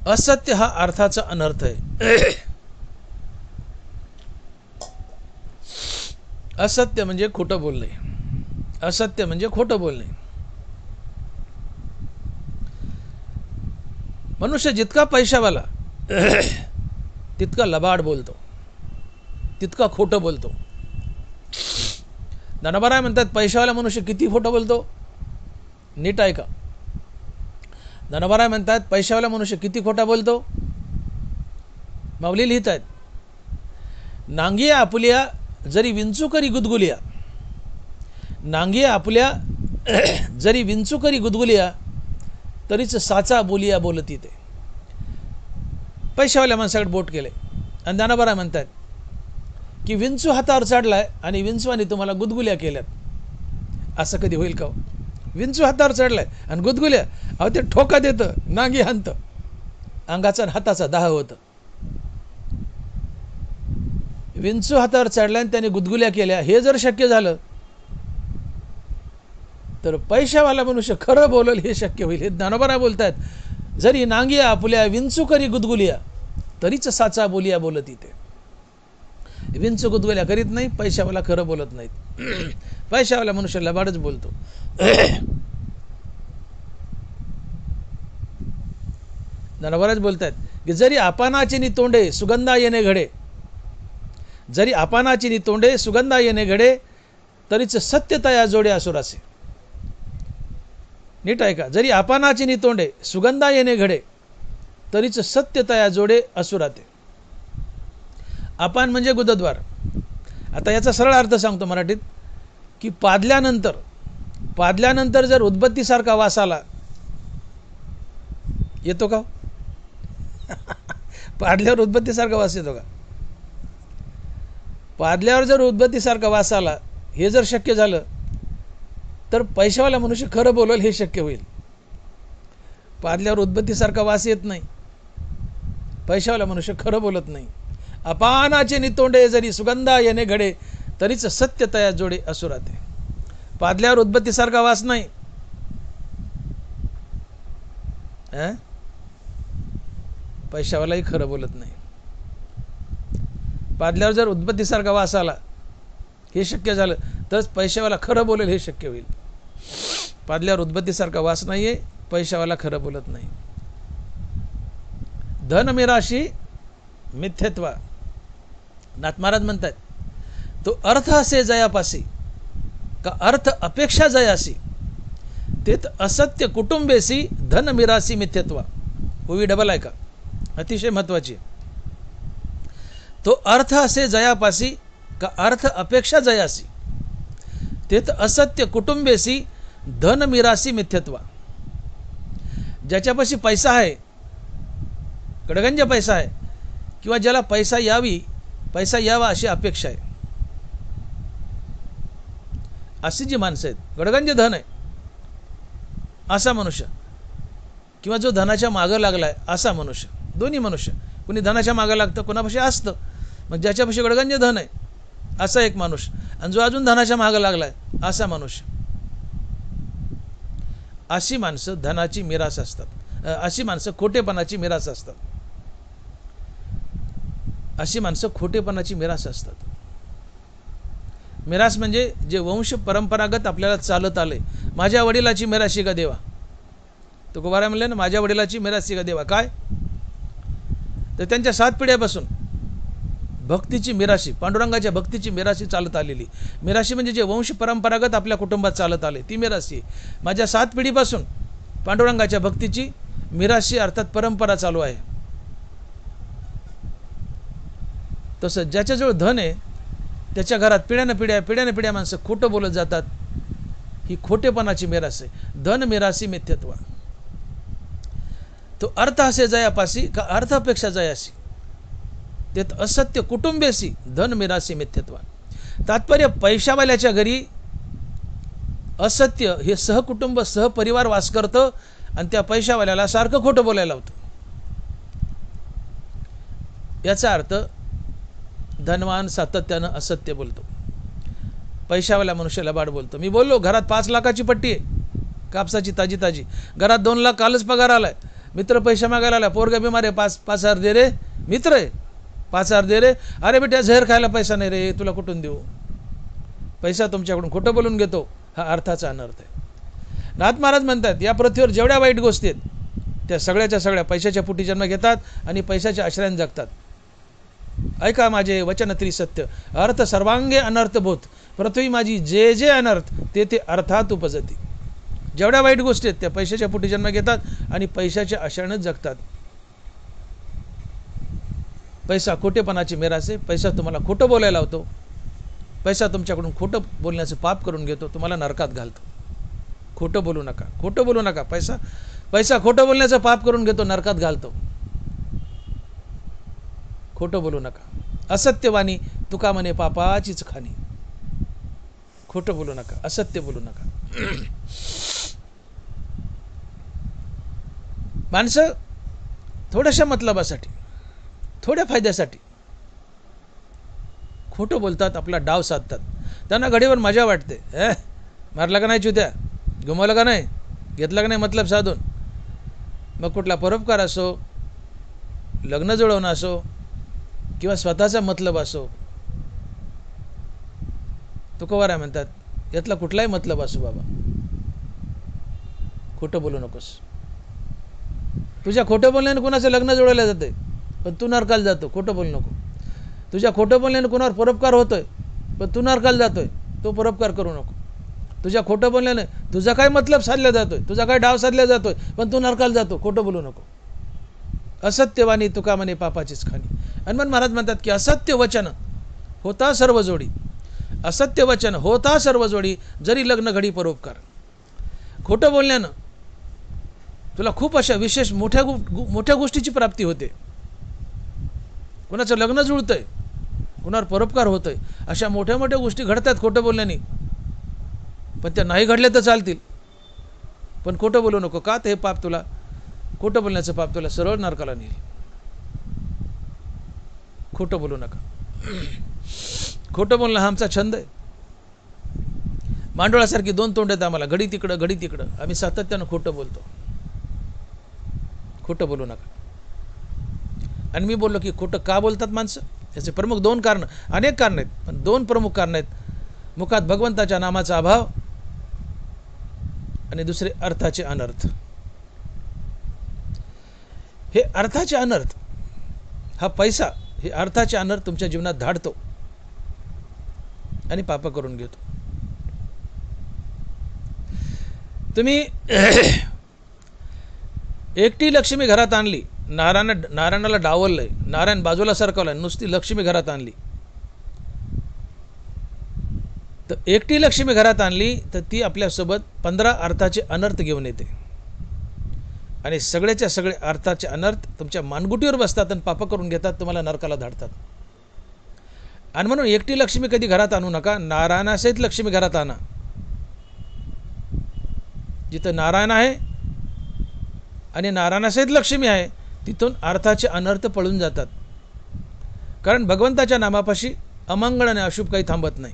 असत्य हा अर्थाचा अनर्थ आहे. असत्य म्हणजे खोटं बोलणे. असत्य म्हणजे खोटं बोलणे. मनुष्य जितका पैशावाला तितका लबाड बोलतो, तितका खोटं बोलतो. ज्ञानोबा म्हणतात पैशावाला मनुष्य किती खोटं बोलतो. नीट ऐका. ज्ञानोबा म्हणतात पैशावाला मनुष्य किती खोटा बोलतो. माऊली लिहित आहेत, नांगिया आपुल्या जरी विंचू करी गुदगुलिया, नांगिया आपुल्या जरी विंचू करी गुदगुलिया, तरीच साचा बोलिया बोलती ते. पैशावाल्या माणसाकडे बोट केले आणि ज्ञानोबा म्हणतात की विंचू हातावर चढलाय आणि विंचवाने तुम्हाला गुदगुल्या केल्यात. असं कधी होईल का? विंचू हातावर चढलाय आणि गुदगुल्या. अहो ते ठोका देतं, नांगी हाणतं, अंगाचा आणि हाताचा दाह होतं. विंचू हातावर चढलाय आणि त्याने गुदगुल्या केल्या, हे जर शक्य झालं तर पैशावाला मनुष्य खरं बोलेल हे शक्य होईल. हे ज्ञानोबा बोलतात, जरी नांगिया आपुल्या विंचू करी गुदगुलिया, तरीच साचा बोलिया बोलत इथे. विंचू गुदगुल्या करीत नाही, पैशावाला खरं बोलत नाहीत. पैशावाला मनुष्य लबाडच बोलतो. ज्ञानोबाच बोलतात की जरी आपानाची नितोंडे सुगंधा येणे घडे, जरी आपानाची नितोंडे सुगंधा येणे घडे, तरीच सत्यता या जोडे असुराचे. नीट ऐका, जरी आपानाची नितोंडे सुगंधा येणे घडे, तरीच सत्यता या जोडे असुराते. आपान म्हणजे गुदद्वार. आता याचा सरळ अर्थ सांगतो मराठीत, की पादल्यानंतर जर उदबत्तीसारखा वास आला, येतो का? पादल्यावर उदबत्तीसारखा वास येतो का? पादल्यावर जर उदबत्तीसारखा वास आला, हे जर शक्य झालं, तर पैशावाला मनुष्य खरं बोलेल हे शक्य होईल. पादल्यावर उदबत्तीसारखा वास येत नाही, पैशावाला मनुष्य खरं बोलत नाही. अपानाचे नितोंडे जरी सुगंधा येणे घडे, तरीच सत्यतया जोडे असुराते. पादल्यावर उदबत्तीसारखा वास नाही, पैशावालाही खरं बोलत नाही. पादल्यावर जर उदबत्तीसारखा वास आला, हे शक्य झालं, तरच पैशावाला खरं बोलेल हे शक्य होईल. पादल्यावर उदबत्तीसारखा वास नाहीये, पैशावाला खरं बोलत नाही. धन मिराशी मिथ्यत्वा. नाथ महाराज म्हणतात, तो अर्थ असे जयापासी का अर्थ अपेक्षा जयासी, तेत असत्य कुटुंबेसी धन मिरासी मिथ्यत्वा. ओवी डबल आहे का, अतिशय महत्वाची. तो अर्थ असे जयापासी का अर्थ अपेक्षा जयासी, तेत असत्य कुटुंबेसी धन मिरासी मिथ्यत्वा. ज्याच्यापाशी पैसा आहे, गडगंज पैसा आहे, किंवा ज्याला पैसा यावा अशी अपेक्षा आहे, अशी जी माणसं आहेत, गडगंज धन आहे असा मनुष्य, किंवा जो धनाच्या मागं लागलाय असा मनुष्य, दोन्ही मनुष्य. कुणी धनाच्या मागं लागतं, कोणापाशी असतं. मग ज्याच्यापाशी गडगंज धन आहे असा एक माणूस, आणि जो अजून धनाच्या मागं लागलाय असा मनुष्य. अशी माणसं धनाची मिरास असतात, अशी माणसं खोटेपणाची मिरास असतात. अशी माणसं खोटेपणाची मिरास असतात. मिरास म्हणजे जे वंश परंपरागत आपल्याला चालत आले. माझ्या वडिलाची मिराशी का देवा, तुकोबाराय म्हणले ना, माझ्या वडिलाची मिराशी का देवा. काय तर त्यांच्या 7 पिढ्यापासून भक्तीची मिराशी, पांडुरंगाच्या भक्तीची मिराशी चालत आलेली. मिराशी म्हणजे जे वंश परंपरागत आपल्या कुटुंबात चालत आले, ती मिराशी. माझ्या 7 पिढीपासून पांडुरंगाच्या भक्तीची मिराशी अर्थात परंपरा चालू आहे. तसं ज्याच्याजवळ धन आहे, त्याच्या घरात पिढ्यानं पिढ्या माणसं खोटं बोलत जातात. ही खोटेपणाची मिरास आहे. धन मिरासी मिथ्यत्व. तो अर्थ असे जयापासी का अर्थ अपेक्षा जयासी, तेत असत्य कुटुंबेसी धन मिरासी मिथ्यत्व. तात्पर्य, पैशावाल्याच्या घरी असत्य हे सहकुटुंब सहपरिवार वास करतं, आणि त्या पैशावाल्याला सारखं खोटं बोलायला होतं. याचा अर्थ धनवान सातत्यानं असत्य बोलतो, पैशावाला मनुष्य लबाड बोलतो. मी बोललो घरात 5 लाखाची पट्टी आहे कापसाची ताजी, घरात 2 लाख कालच पगार आलाय, मित्र पैसे मागायला आला, पोरगा बिमार आहे, 5,000 दे रे. मित्र आहे, 5,000 दे रे. अरे बेटा झहर खायला पैसा नाही रे, तुला कुठून देऊ. पैसा तुमच्याकडून खोटं बोलून घेतो, हा अर्थाचा अनर्थ आहे. नाथ महाराज म्हणतात, या पृथ्वीवर जेवढ्या वाईट गोष्टी आहेत त्या सगळ्याच्या सगळ्या पैशाच्या पोटी जन्म घेतात आणि पैशाच्या आश्रयाने जगतात. ऐका माझे वचन त्रिसत्य, अर्थ सर्वांगे अनर्थभूत, पृथ्वी माझी जे जे अनर्थ ते ते अर्थात उपजती. जेवढ्या वाईट गोष्टी आहेत त्या पैशाच्या पोटी जन्म घेतात आणि पैशाच्या आश्रयानेच जगतात. पैसा खोटेपणाची मिरास आहे. पैसा तुम्हाला खोटं बोलायला होतो, पैसा तुमच्याकडून खोटं बोलण्याचं पाप करून घेतो, तुम्हाला नरकात घालतो. खोटं बोलू नका, खोटं बोलू नका. पैसा खोटं बोलण्याचं पाप करून घेतो, नरकात घालतो. खोटं बोलू नका. असत्यवाणी तुका म्हणे पापाचीच खाणी. खोटं बोलू नका, असत्य बोलू नका. माणसं थोड्याशा मतलबासाठी, थोड्या फायद्यासाठी खोटं बोलतात, आपला डाव साधतात. त्यांना घडीवर मजा वाटते. मारला का नाही चुत्या, गमवलं का नाही, घेतला का नाही मतलब साधून. मग कुठला परोपकार असो, लग्न जुळवणं असो किंवा स्वतःचा मतलब असो, तुकोबाराय म्हणतात यातला कुठलाही मतलब असो बाबा, खोटं बोलू नकोस. तुझ्या खोटं बोलण्याने कुणाचं लग्न जुळवलं जाते पण तू नरकाला जातो, खोटं बोलू नको. तुझ्या खोटं बोलण्याने कुणावर परोपकार होतोय पण तू नरकाला जातोय, तो परोपकार करू नको. तुझ्या खोटं बोलण्याने तुझा काय मतलब साधला जातोय, तुझा काय डाव साधला जातोय पण तू नरकाला जातो, खोटं बोलू नको. असत्यवाणी तुका म्हणे पापाचीच खाणी. हनुमान महाराज म्हणतात की असत्य वचन होता सर्व जोडी, असत्य वचन होता सर्व जोडी, जरी लग्न घडी परोपकार. खोटं बोलण्यानं तुला खूप अशा विशेष मोठ्या गोष्टीची प्राप्ती होते. कोणाचं लग्न जुळतंय, कुणावर परोपकार होतोय, अशा मोठ्या मोठ्या गोष्टी घडतात खोटं बोलण्याने. पण त्या नाही घडल्या तर चालतील, पण खोटं बोलू नको. का तर हे पाप तुला, खोटं बोलण्याचं पाप तुला सरळ नरकाला नेईल. खोटं बोलू नका. खोटं बोलणं हा आमचा छंद आहे. मांडोळासारखी दोन तोंड आहेत आम्हाला, घडी तिकडं घडी तिकडं. आम्ही सातत्यानं खोटं बोलतो. खोटं बोलू नका. आणि मी बोललो की खोटं का बोलतात माणसं, याचे प्रमुख दोन कारण, अनेक कारण आहेत पण दोन प्रमुख कारण आहेत. मुखात भगवंताच्या नामाचा अभाव आणि दुसरे अर्थाचे अनर्थ. हे अर्थाचे अनर्थ, हा पैसा हे अर्थाचे अनर्थ तुमच्या जीवनात धाडतो आणि पाप करून घेतो. तुम्ही एकटी लक्ष्मी घरात आणली, नारायणाला डावललंय, नारायण बाजूला सरकवलाय, नुसती लक्ष्मी घरात आणली. तर एकटी लक्ष्मी घरात आणली तर ती आपल्यासोबत 15 अर्थाचे अनर्थ घेऊन येते आणि सगळ्याच्या सगळे अर्थाचे अनर्थ तुमच्या मानगुटीवर बसतात आणि पाप करून घेतात, तुम्हाला नरकाला धाडतात. आणि म्हणून एकटी लक्ष्मी कधी घरात आणू नका, नारायणासहित लक्ष्मी घरात आणा. जिथं नारायण आहे आणि नारायणासहित लक्ष्मी आहे तिथून अर्थाचे अनर्थ पळून जातात. कारण भगवंताच्या नामापाशी अमंगळ आणि अशुभ काही थांबत नाही.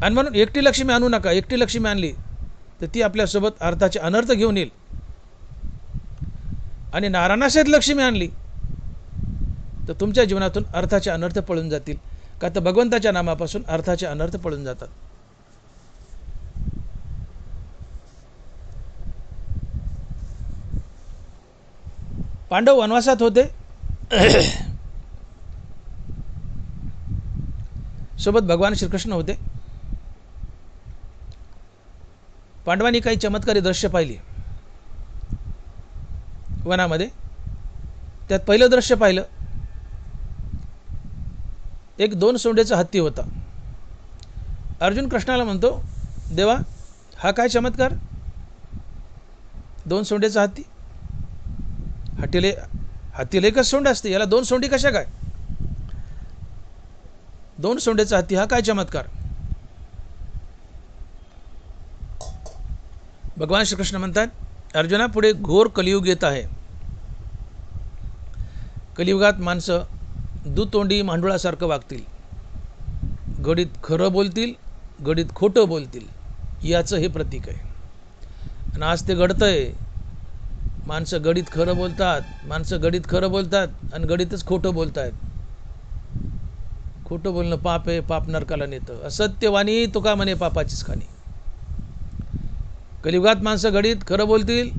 आणि म्हणून एकटी लक्ष्मी आणू नका. एकटी लक्ष्मी आणली तर ती आपल्यासोबत अर्थाचे अनर्थ घेऊन येईल. आणि नारायणासहित लक्ष्मी आणली तर तुमच्या जीवनातून अर्थाचे अनर्थ पळून जातील. का तर भगवंताच्या नामापासून अर्थाचे अनर्थ पळून जातात. पांडव वनवासात होते, सोबत भगवान श्रीकृष्ण होते. पांडवांनी काही चमत्कारी दृश्य पाहिली वनामध्ये. त्यात पहिलं दृश्य पाहिलं, एक 2 सोंडेचा हत्ती होता. अर्जुन कृष्णाला म्हणतो, देवा हा काय चमत्कार, 2 सोंडेचा हत्ती, हत्तीला एकच सोंड असते, याला 2 सोंडी कशा काय, 2 सोंडेचा हत्ती हा काय चमत्कार. भगवान श्रीकृष्ण म्हणतात, अर्जुना पुढे घोर कलियुग येत आहे. कलियुगात माणसं दुतोंडी मांडुळासारखं वागतील, घडीत खरं बोलतील, घडीत खोटं बोलतील, याचं हे प्रतीक आहे. आणि आज ते घडतंय. माणसं घडीत खरं बोलतात, माणसं घडीत खरं बोलतात आणि घडीतच खोटं बोलतात. खोटं बोलणं पाप आहे, पाप नरकाला नेतं. असत्यवाणी तुका म्हणे पापाचीच खाणी. कलियुगात माणसं घडीत खरं बोलतील,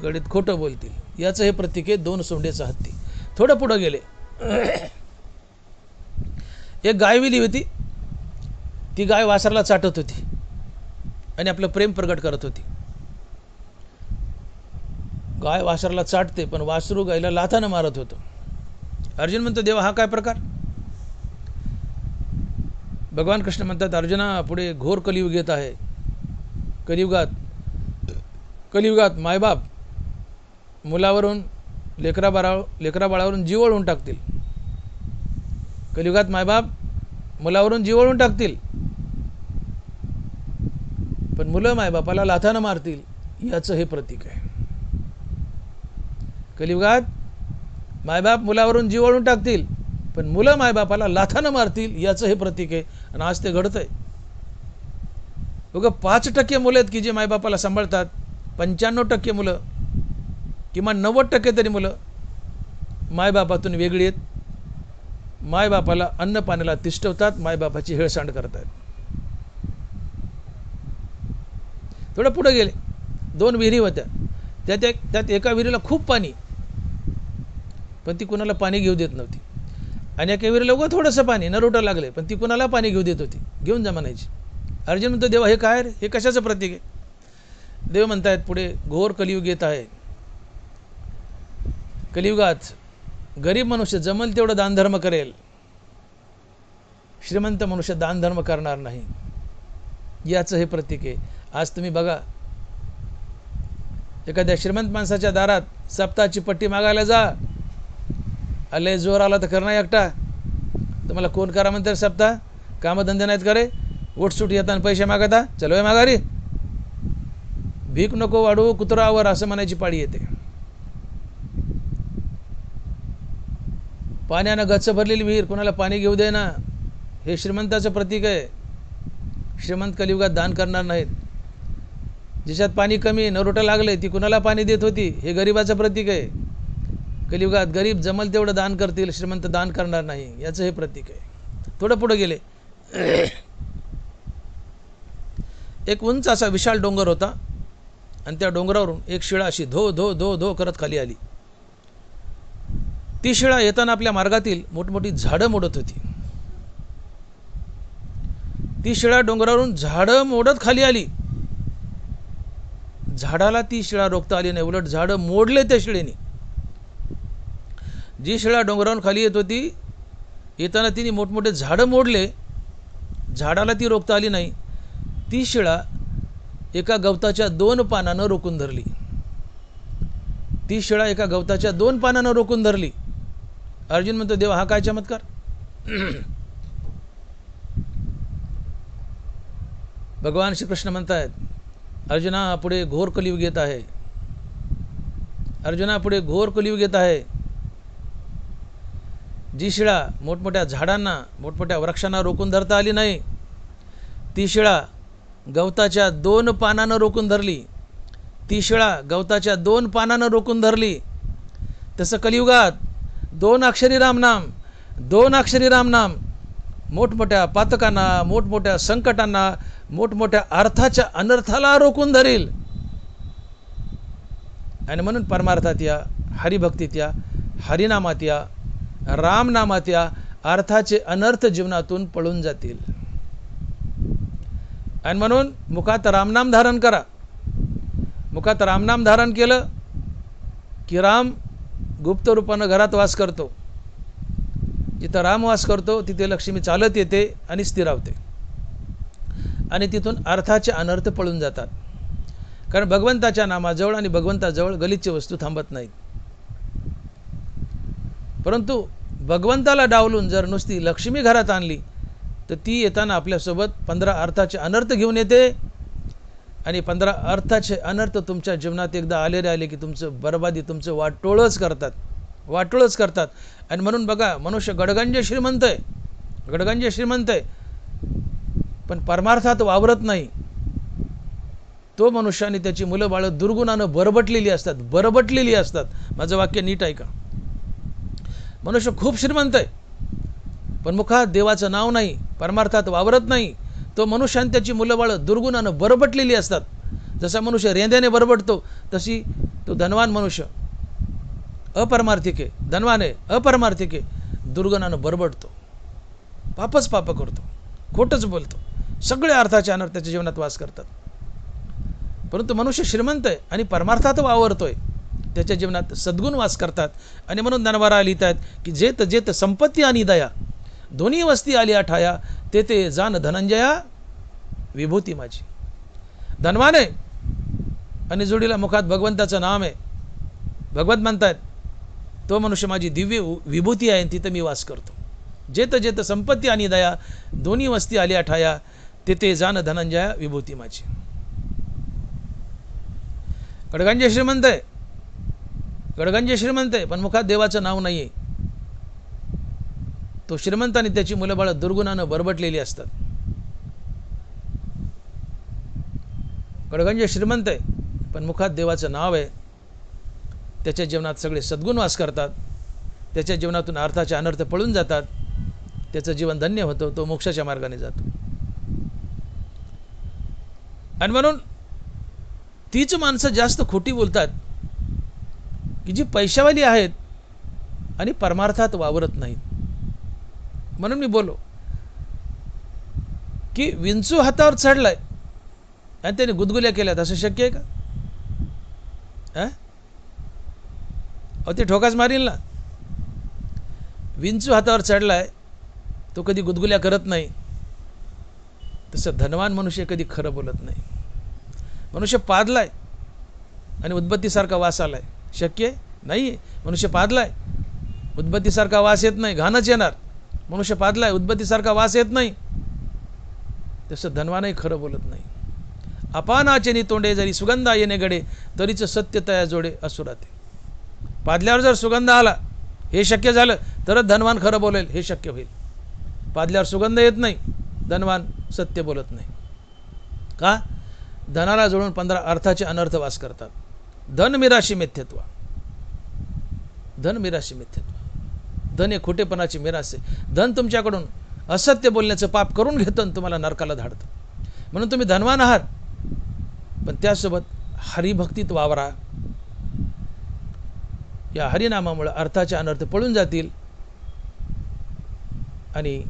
घडीत खोटं बोलतील, याचं हे प्रतीक आहे 2 सोंडेचा हत्ती. थोडं पुढं गेले, एक गाय विली होती. ती गाय वासराला चाटत होती आणि आपलं प्रेम प्रगट करत होती. गाय वासराला चाटते पण वासरू गायला लाथानं मारत होतं. अर्जुन म्हणतो, देवा हा काय प्रकार. भगवान कृष्ण म्हणतात, अर्जुना पुढे घोर कलियुग येत आहे. कलियुगात मायबाप मुलावरून लेकरा बाळावरून जीव ओळून टाकतील. कलियुगात मायबाप मुलावरून जीव ओळून टाकतील, पण मुलं मायबापाला लाथानं मारतील, याचं हे प्रतीक आहे. कलियुगात मायबाप मुलावरून जीव ओळून टाकतील, पण मुलं मायबापाला लाथानं मारतील, याचं हे प्रतीक आहे. आणि आज ते घडतंय. उगा 5% मुलं आहेत की जे मायबापाला सांभाळतात, 95% मुलं किमान 90% तरी मुलं मायबापातून वेगळी आहेत, मायबापाला अन्न पाण्याला तिष्ठवतात, मायबापाची हेळसांड करतात. थोडं पुढे गेले, 2 विहिरी होत्या, त्यात एका विहिरीला खूप पाणी, पण ती कुणाला पाणी घेऊ देत नव्हती. आणि एका विहिरीला उगा थोडंसं पाणी, नरोटा लागले, पण ती कुणाला पाणी घेऊ देत होती, घेऊन जा म्हणायची. अर्जुन म्हणतो, देवा हे काय रे, हे कशाचं प्रतीक आहे? देव म्हणतायत पुढे, घोर कलियुग येत आहे. कलियुगात गरीब मनुष्य जमल तेवढं दानधर्म करेल, श्रीमंत मनुष्य दानधर्म करणार नाही. याचं हे प्रतीक आहे. आज तुम्ही बघा, एखाद्या श्रीमंत माणसाच्या दारात सप्ताहाची पट्टी मागायला जा, आले जोर आला तर करणार एकटा. तुम्हाला कोण करा म्हणतात सप्ताह? कामधंदे नाहीत करे, उठसूट येताना पैसे मागता, चलो माघारी, भीक नको वाढू कुत्रावर, असं म्हणायची पाळी येते. पाण्यानं गच्च भरलेली विहीर कोणाला पाणी घेऊ दे ना, हे श्रीमंताचं प्रतीक आहे. श्रीमंत कलियुगात दान करणार नाहीत. ज्याच्यात पाणी कमी, नरोटा लागले, ती कुणाला पाणी देत होती, हे गरिबाचं प्रतीक आहे. कलियुगात गरीब जमल तेवढं दान करतील, श्रीमंत दान करणार नाही, याचं हे प्रतीक आहे. थोडं पुढे गेले, एक उंच असा विशाल डोंगर होता आणि त्या डोंगरावरून एक शिळा अशी धो धो धो धो करत खाली आली. ती शिळा येताना आपल्या मार्गातील मोठमोठी झाडं मोडत होती. ती शिळा डोंगरावरून झाडं मोडत खाली आली. झाडाला ती शिळा रोखता आली नाही, उलट झाडं मोडले त्या शिळेने. जी शिळा डोंगरावरून खाली येत होती, येताना तिने मोठमोठे झाडं मोडले, झाडाला ती रोखता आली नाही. ती शिळा एका गवताच्या 2 पानानं रोखून धरली. ती शिळा एका गवताच्या 2 पानानं रोखून धरली. अर्जुन म्हणतो, देवा हा काय चमत्कार? भगवान श्रीकृष्ण म्हणतायत, अर्जुना पुढे घोर कलियुग येत आहे. अर्जुना पुढे घोर कलियुग येत आहे. जी शिळा मोठमोठ्या झाडांना, मोठमोठ्या वृक्षांना रोखून धरता आली नाही, ती शिळा गवताच्या 2 पानानं रोखून धरली. ती शिळा गवताच्या 2 पानानं रोखून धरली. तसं कलियुगात 2 अक्षरी रामनाम, 2 अक्षरी रामनाम मोठमोठ्या पातकांना, मोठमोठ्या संकटांना, मोठमोठ्या अर्थाच्या अनर्थाला रोखून धरेल. आणि म्हणून परमार्थात या, हरिभक्तीत या, हरिनामात या, रामनामात या, अर्थाचे अनर्थ जीवनातून पळून जातील. आणि म्हणून मुखात रामनाम धारण करा. मुखात रामनाम धारण केलं की राम गुप्त रूपानं घरात वास करतो. जिथं राम वास करतो तिथे लक्ष्मी चालत येते आणि स्थिरावते, आणि तिथून अर्थाचे अनर्थ पळून जातात. कारण भगवंताच्या नामाजवळ आणि भगवंताजवळ गलिच्छ वस्तू थांबत नाहीत. परंतु भगवंताला डावलून जर नुसती लक्ष्मी घरात आणली तर ती येताना आपल्यासोबत 15 अर्थाचे अनर्थ घेऊन येते. आणि 15 अर्थाचे अनर्थ तुमच्या जीवनात एकदा आले की तुमचं बरबादी, तुमचं वाटोळच करतात, वाटोळच करतात. आणि म्हणून बघा, मनुष्य गडगंज श्रीमंत आहे, गडगंज श्रीमंत आहे, पण परमार्थात वावरत नाही. तो मनुष्य आणि त्याची मुलं बाळं दुर्गुणानं बरबटलेली असतात, बरबटलेली असतात. माझं वाक्य नीट ऐका. मनुष्य खूप श्रीमंत आहे, पण मुखात देवाचं नाव नाही, परमार्थात वावरत नाही. तो मनुष्य आणि त्याची मुलं बाळं दुर्गुणानं बरबटलेली असतात. जसा मनुष्य रेंद्याने बरबटतो, तशी तो धनवान मनुष्य अपरमार्थिक आहे, धनवान आहे, अपरमार्थिक आहे, दुर्गुणानं बरबटतो, पापच पाप करतो, खोटंच बोलतो, सगळे अर्थाच्या अनर्थाच्या जीवनात वास करतात. परंतु मनुष्य श्रीमंत आहे आणि परमार्थात वावरतोय, त्याच्या जीवनात सद्गुण वास करतात. आणि म्हणून धनवारा लिहितात की जेत जेत संपत्ती आणि दया दोन्ही वस्ती आली आठाया, ते ते जाण धनंजया विभूती माझी. धनवान आहे आणि जोडीला मुखात भगवंताचं नाम आहे, भगवत म्हणतायत, तो मनुष्य माझी दिव्य विभूती आहे, तिथं मी वास करतो. जेत जेत संपत्ती आणि दया दोन्ही वस्ती आली आठाया, ते ते जाण धनंजया विभूती माझी. गडगंज श्रीमंत आहे, गडगंज श्रीमंत आहे, पण मुखात देवाचं नाव नाही आहे. तो श्रीमंत आणि त्याची मुलं बाळं दुर्गुणानं बरबटलेली असतात. गडगंज श्रीमंत आहे, पण मुखात देवाचं नाव आहे. त्याच्या जीवनात सगळे सद्गुण वास करतात. त्याच्या जीवनातून अर्थाचे अनर्थ पळून जातात. त्याचं जीवन धन्य होतं. तो मोक्षाच्या मार्गाने जातो. आणि म्हणून तीच माणसं जास्त खोटी बोलतात की जी पैशावाली आहेत आणि परमार्थात वावरत नाहीत. म्हणून मी बोलो की विंचू हातावर चढलाय आणि त्याने गुदगुल्या केल्यात, असं शक्य आहे का? ते ठोकाच मारील ना. विंचू हातावर चढलाय, तो कधी गुदगुल्या करत नाही. तसं धनवान मनुष्य कधी खरं बोलत नाही. मनुष्य पादलाय आणि उदबत्तीसारखा वास आलाय, शक्य नाही. मनुष्य पादलाय, उदबत्तीसारखा वास येत नाही, घाणच येणार. मनुष्य पादलाय, उदबत्तीसारखा वास येत नाही. तसं धनवानही खरं बोलत नाही. अपानाचे नितोंडे जरी सुगंधा येणे गडे, तरीच सत्य तया जोडे असुराते. पादल्यावर जर सुगंध आला, हे शक्य झालं तरच धनवान खरं बोलेल, हे शक्य होईल. पादल्यावर सुगंध येत नाही, धनवान सत्य बोलत नाही. का? धनाला जोडून 15 अर्थाचे अनर्थ वास करतात. धन मिराशी मिथ्यत्व. धन मिराशी मिथ्यत्व. धन हे खोटेपणाची मिरास आहे. धन तुमच्याकडून असत्य बोलण्याचं पाप करून घेतं आणि तुम्हाला नरकाला धाडतं. म्हणून तुम्ही धनवान आहात, पण त्यासोबत हरिभक्तीत वावरा. या हरिनामामुळे अर्थाचे अनर्थ पळून जातील आणि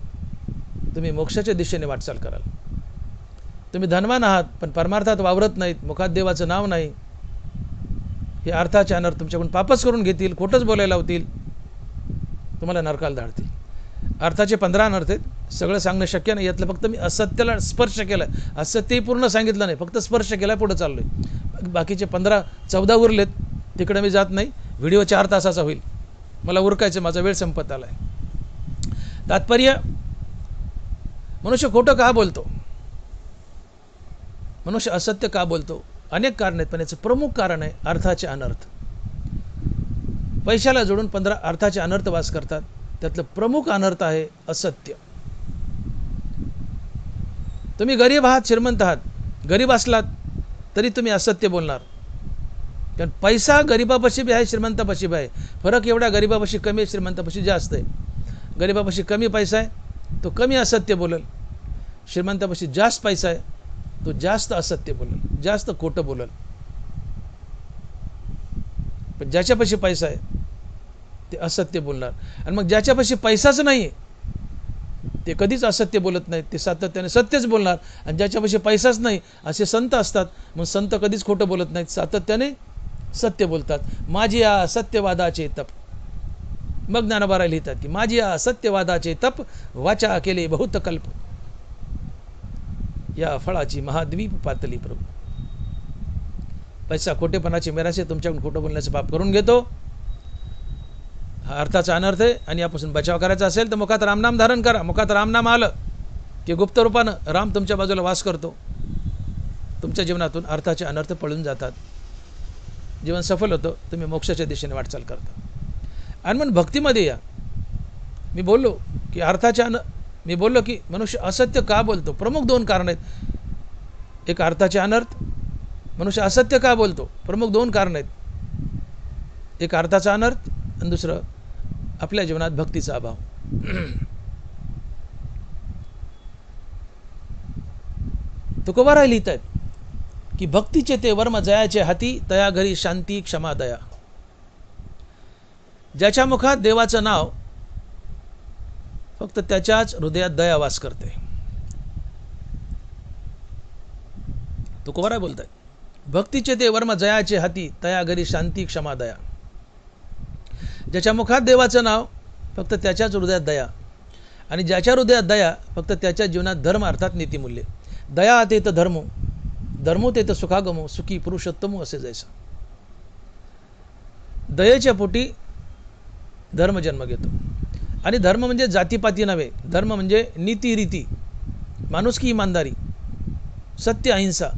तुम्ही मोक्षाच्या दिशेने वाटचाल कराल. तुम्ही धनवान आहात, पण परमार्थात वावरत नाहीत, मुखात देवाचं नाव नाही. हे अर्थाचे अनर्थ तुमच्याकडून पापच करून घेतील, खोटंच बोलायला होतील, तुम्हाला नरकाला धाडतील. अर्थाचे 15 अनर्थ आहेत. सगळं सांगणं शक्य नाही. यातलं फक्त मी असत्याला स्पर्श केलाय. असत्यही पूर्ण सांगितलं नाही, फक्त स्पर्श केलाय, पुढे चाललोय. बाकीचे 14 उरलेत, तिकडे मी जात नाही. व्हिडिओ 4 तासाचा होईल, मला उरकायचं, माझा वेळ संपत आलाय. तात्पर्य, मनुष्य खोटं का बोलतो, मनुष्य असत्य का बोलतो? अनेक कारण आहेत, पण याचं प्रमुख कारण आहे अर्थाचे अनर्थ. पैशाला जोडून 15 अर्थाचे अनर्थ वास करतात. त्यातलं प्रमुख अनर्थ आहे असत्य. तुम्ही गरीब आहात, श्रीमंत आहात, गरीब असलात तरी तुम्ही असत्य बोलणार. कारण पैसा गरीबापाशी बी आहे, श्रीमंतापाशी बी आहे. फरक एवढा, गरीबापाशी कमी आहे, श्रीमंतापाशी जास्त आहे. गरीबापाशी कमी पैसा आहे, तो कमी असत्य बोलेल. श्रीमंतापाशी जास्त पैसा आहे, तो जास्त असत्य बोलेल, जास्त खोटं बोलेल. पण ज्याच्यापाशी पैसा आहे ते असत्य बोलणार. आणि मग ज्याच्यापाशी पैसाच नाही ते कधीच असत्य बोलत नाहीत, ते सातत्याने सत्यच बोलणार. आणि ज्याच्यापाशी पैसाच नाही असे संत असतात, मग संत कधीच खोटं बोलत नाहीत, सातत्याने सत्य बोलतात. माझी या सत्यवादाचे तप. मग ज्ञानोबा लिहितात की माझी या सत्यवादाचे तप, वाचा केले बहुत कल्प, या फळाची महाद्वीप पातली प्रभू. पैसा खोटेपणाची मिरासे तुमच्याकडून खोटं बोलण्याचं पाप करून घेतो. हा अर्थाचा अनर्थ आहे. आणि यापासून बचाव करायचा असेल तर मुखात रामनाम धारण करा. मुखात रामनाम आलं की गुप्त रूपानं राम तुमच्या बाजूला वास करतो. तुमच्या जीवनातून अर्थाचे अनर्थ पळून जातात, जीवन सफल होतं, तुम्ही मोक्षाच्या दिशेने वाटचाल करता. आणि म्हणून भक्तीमध्ये या. मी बोललो की मनुष्य असत्य का बोलतो? प्रमुख 2 कारण आहेत. एक अर्थाचे अनर्थ. मनुष्य असत्य का बोलतो? प्रमुख 2 कारण आहेत. एक अर्थाचा अनर्थ आणि दुसरं आपल्या जीवनात भक्तीचा अभाव. तुकोबा लिहित आहेत की भक्तीचे ते वर्म जयाचे हाती, तया घरी शांती क्षमा दया. ज्याच्या मुखात देवाचं नाव, फक्त त्याच्याच हृदयात दया वास करते. तुकोबा बोलताय, भक्तीचे ते वर्म जयाचे हाती, तया घरी शांती क्षमा दया. ज्याच्या मुखात देवाचं नाव, फक्त त्याच्याच हृदयात दया. आणि ज्याच्या हृदयात दया, फक्त त्याच्या जीवनात धर्म अर्थात नीतिमूल्य. दया तेत धर्मो, धर्मो तेत सुखागमो, सुखी पुरुषोत्तमो असे जैसा. दयेच्या पोटी धर्म जन्म घेतो. आणि धर्म म्हणजे जातीपाती नव्हे, धर्म म्हणजे नीतिरीती, माणुसकी, इमानदारी, सत्य, अहिंसा,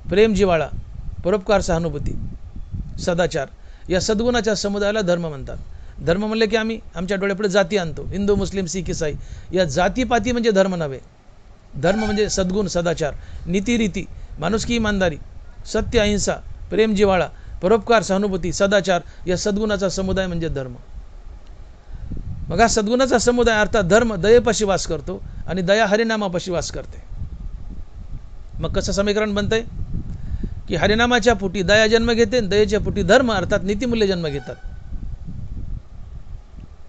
प्रेम, जिव्हाळा, परोपकार, सहानुभूती, सदाचार, या सद्गुणाच्या समुदायाला धर्म म्हणतात. धर्म म्हणले की आम्ही आमच्या डोळ्यापुढे जाती आणतो, हिंदू, मुस्लिम, सिख, ईसाई. या जातीपाती म्हणजे धर्म नव्हे. धर्म म्हणजे सद्गुण, सदाचार, नीतिरीती, माणुसकी इमानदारी, सत्य अहिंसा, प्रेम जिव्हाळा, परोपकार सहानुभूती, सदाचार या सद्गुणाचा समुदाय म्हणजे धर्म. मग हा सद्गुणाचा समुदाय अर्थात धर्म दयेपाशी वास करतो आणि दया हरिनामापाशी वास करते. मग कसं समीकरण बनतंय की हरिनामाच्या पोटी दया जन्म घेते, दयेच्या पोटी धर्म अर्थात नीतिमूल्य जन्म घेतात.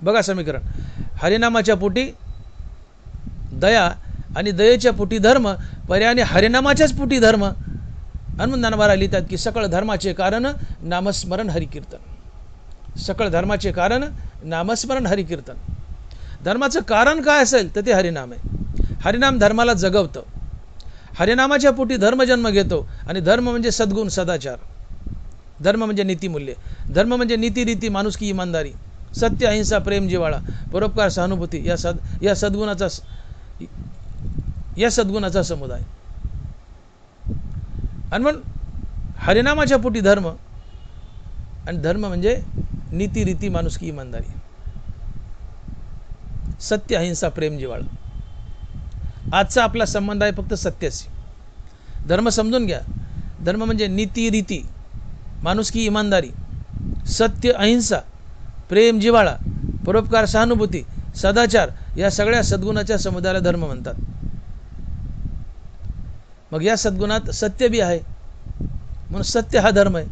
बघा समीकरण, हरिनामाच्या पोटी दया आणि दयेच्या पोटी धर्म, पर्यायाने हरिनामाच्याच पोटी धर्म. म्हणून ज्ञानोबा लिहितात की सकळ धर्माचे कारण नामस्मरण हरिकीर्तन. सकळ धर्माचे कारण नामस्मरण हरिकीर्तन. धर्माचं कारण काय असेल तर ते हरिनाम आहे. हरिनाम धर्माला जगवतं. हरिनामाच्या पोटी धर्म जन्म घेतो आणि धर्म म्हणजे सद्गुण सदाचार, धर्म म्हणजे नीतिमूल्य, धर्म म्हणजे नीतिरीती, माणुसकी इमानदारी, सत्य अहिंसा, प्रेम जिव्हाळा, परोपकार सहानुभूती या सद्गुणाचा समुदाय. आणि मग हरिनामाच्या पोटी धर्म, आणि धर्म म्हणजे नीतिरीती, माणुसकी इमानदारी, सत्य अहिंसा, प्रेम जिव्हाळा. आजचा आपला संबंध आहे फक्त सत्याशी. धर्म समजून घ्या. धर्म म्हणजे नीतिरीती, माणुसकी इमानदारी, सत्य अहिंसा, प्रेम जिव्हाळा, परोपकार सहानुभूती, सदाचार या सगळ्या सद्गुणाच्या समुदायाला धर्म म्हणतात. मग या सद्गुणात सत्य बी आहे म्हणून सत्य हा धर्म आहे.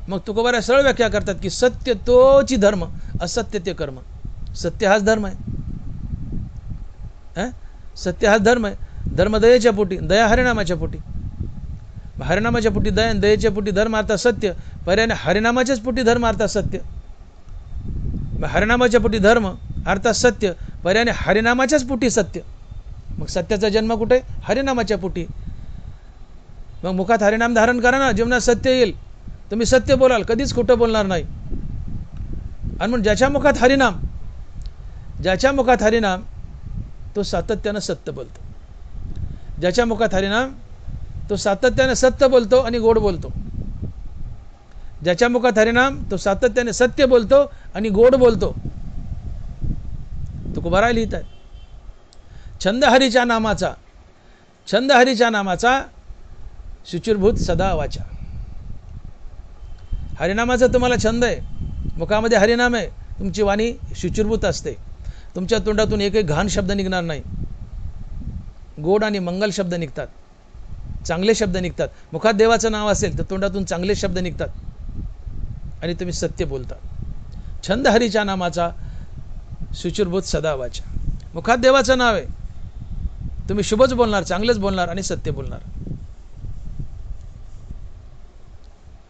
मग तुकोबारा सरळ व्याख्या करतात की सत्य तोची धर्म, असत्य ते कर्म. सत्य हाच धर्म आहे. सत्य हाच धर्म आहे. धर्म दयेच्या पोटी, दया हरिनामाच्या पोटी. हरिनामाच्या पोटी दया, दयेच्या पोटी धर्म अर्थात सत्य, पर्यायाने हरिनामाच्याच पोटी धर्म अर्थात सत्य. हरिनामाच्या पोटी धर्म अर्थात सत्य, पर्यायाने हरिनामाच्याच पोटी सत्य. मग सत्याचा जन्म कुठे? हरिनामाच्या पोटी. मग मुखात हरिनाम धारण करा ना, जीवनात सत्य येईल. तुम्ही सत्य बोलाल, कधीच खोटं बोलणार नाही. आणि मग ज्याच्या मुखात हरिनाम तो सातत्यानं सत्य बोलतो. ज्याच्या मुखात हरिनाम तो सातत्याने सत्य बोलतो आणि गोड बोलतो. ज्याच्या मुखात हरिनाम तो सातत्याने सत्य बोलतो आणि गोड बोलतो. तुकोबाराय लिहित आहे, छंद हरीच्या नामाचा शुचिरभूत सदा वाचा. हरिनामाचा तुम्हाला छंद आहे, मुखामध्ये हरिनाम आहे, तुमची वाणी शुचिरभूत असते. तुमच्या तोंडातून एकही घाण शब्द निघणार नाही. गोड आणि मंगल शब्द निघतात, चांगले शब्द निघतात. मुखात देवाचं नाव असेल तर तोंडातून चांगले शब्द निघतात आणि तुम्ही सत्य बोलता. छंद हरीच्या नामाचा शुचिरभूत सदा वाचा. मुखात देवाचं नाव आहे, तुम्ही शुभच बोलणार, चांगलेच बोलणार आणि सत्य बोलणार.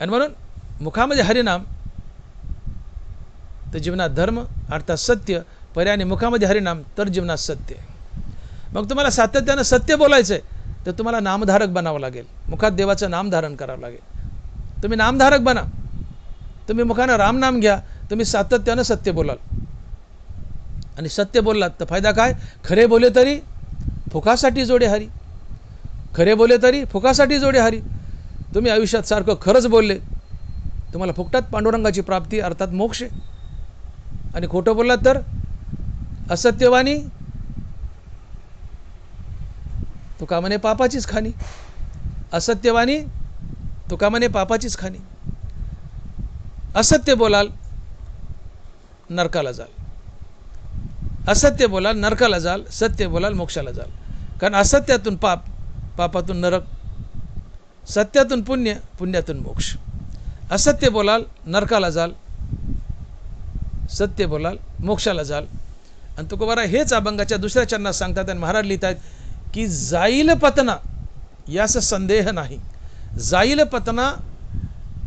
आणि म्हणून मुखामध्ये हरिनाम तर जीवनात धर्म अर्थात सत्य, पर्यायाने मुखामध्ये हरिनाम तर जीवनात सत्य. मग तुम्हाला सातत्यानं सत्य बोलायचं आहे तर तुम्हाला नामधारक बनावं लागेल. मुखात देवाचं नाम धारण करावं लागेल. तुम्ही नामधारक बना. तुम्ही मुखानं रामनाम घ्या, तुम्ही सातत्यानं सत्य बोलाल. आणि सत्य बोललात तर फायदा काय? खरे बोले तरी फुकासाठी जोडे हरी. खरे बोले तरी फुकासाठी जोडे हरी. तुम्ही आयुष्यात सारखं खरंच बोलले, तुम्हाला फुकटात पांडुरंगाची प्राप्ती अर्थात मोक्ष. आणि खोटं बोललात तर असत्यवाणी तुका म्हणे पापाचीच खाणी. असत्यवाणी तुका म्हणे पापाचीच खाणी. असत्य बोलाल नरकाला जाल. असत्य बोलाल नरकाला जाल, सत्य बोलाल मोक्षाला जाल. कारण असत्यातून पाप, पापातून नरक, सत्यातून पुण्य, पुण्यातून मोक्ष. असत्य बोलाल नरकाला जाल, सत्य बोलाल मोक्षाला जाल. आणि तुकोबारा हेच अभंगाच्या दुसऱ्या चरणात सांगतात आणि महाराज लिहितात की जाईल पतना यास संदेह नाही. जाईल पतना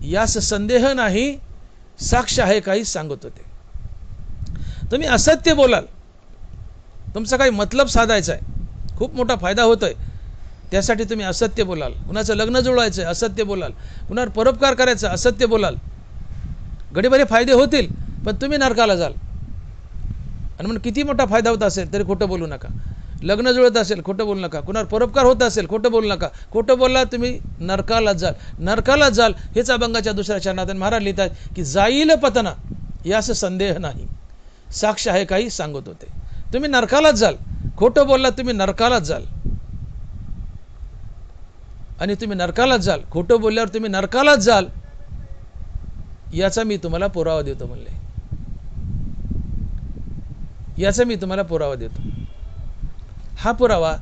यास संदेह नाही, साक्ष आहे काही सांगत होते. तुम्ही असत्य बोलाल, तुमचा काही मतलब साधायचा आहे, खूप मोठा फायदा होतोय, त्यासाठी तुम्ही असत्य बोलाल. कुणाचं लग्न जुळवायचं आहे असत्य बोलाल. कुणावर परोपकार करायचा असत्य बोलाल. घडीभरे फायदे होतील पण तुम्ही नरकाला जाल. आणि म्हणून किती मोठा फायदा होत असेल तरी खोटं बोलू नका. लग्न जुळत असेल खोटं बोलू नका. कुणावर परोपकार होत असेल खोटं बोलू नका. खोटं बोलला तुम्ही नरकाला जाल, नरकाला जाल. हेच अभंगाच्या दुसऱ्या चरणात महाराज लिहितात की जाईल पतना यास संदेह नाही, साक्ष आहे काही सांगत होते. तुम्ही नरकालाच जाल. खोटं बोलला तुम्ही नरकालाच जाल. आणि तुम्ही नरकालाच जाल, खोटं बोलल्यावर तुम्ही नरकालाच जाल, याचा मी तुम्हाला पुरावा देतो म्हणले. याचा मी तुम्हाला पुरावा देतो. हा पुरावा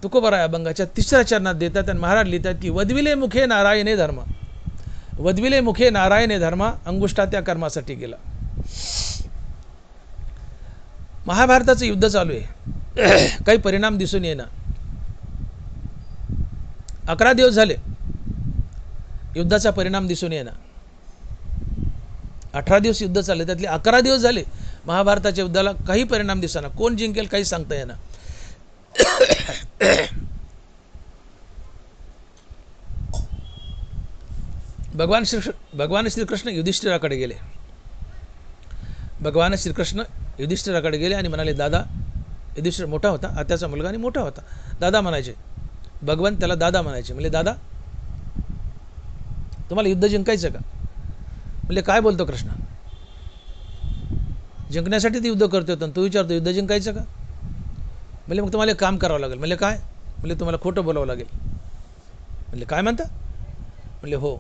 तुकोबाराय अभंगाच्या 3ऱ्या चरणात देतात आणि महाराज लिहितात की वदविले मुखे नारायणे धर्म, वदविले मुखे नारायणे धर्म, अंगुष्ठा त्या कर्मासाठी गेला. महाभारताचं युद्ध चालू आहे, काही परिणाम दिसून येणार. 11 दिवस झाले युद्धाचा परिणाम दिसून येणार. 18 दिवस युद्ध चालले, त्यातले 11 दिवस झाले महाभारताच्या युद्धाला काही परिणाम दिसना. कोण जिंकेल काही सांगता येणार. भगवान श्रीकृष्ण युधिष्ठिराकडे गेले. भगवान श्रीकृष्ण युधिष्ठिराकडे गेले आणि म्हणाले, दादा, युधिष्ठिर मोठा होता, आत्याचा मुलगा आणि मोठा होता, दादा म्हणायचे. भगवान त्याला दादा म्हणायचे. म्हणजे दादा तुम्हाला युद्ध जिंकायचं का? म्हणजे काय बोलतो कृष्ण, जिंकण्यासाठी ते युद्ध करतो होतं, तू विचारतो युद्ध जिंकायचं का? म्हणजे मग तुम्हाला एक काम करावं लागेल. म्हणजे काय? म्हणजे तुम्हाला खोटं बोलावं लागेल. म्हणजे काय म्हणता? म्हणजे हो.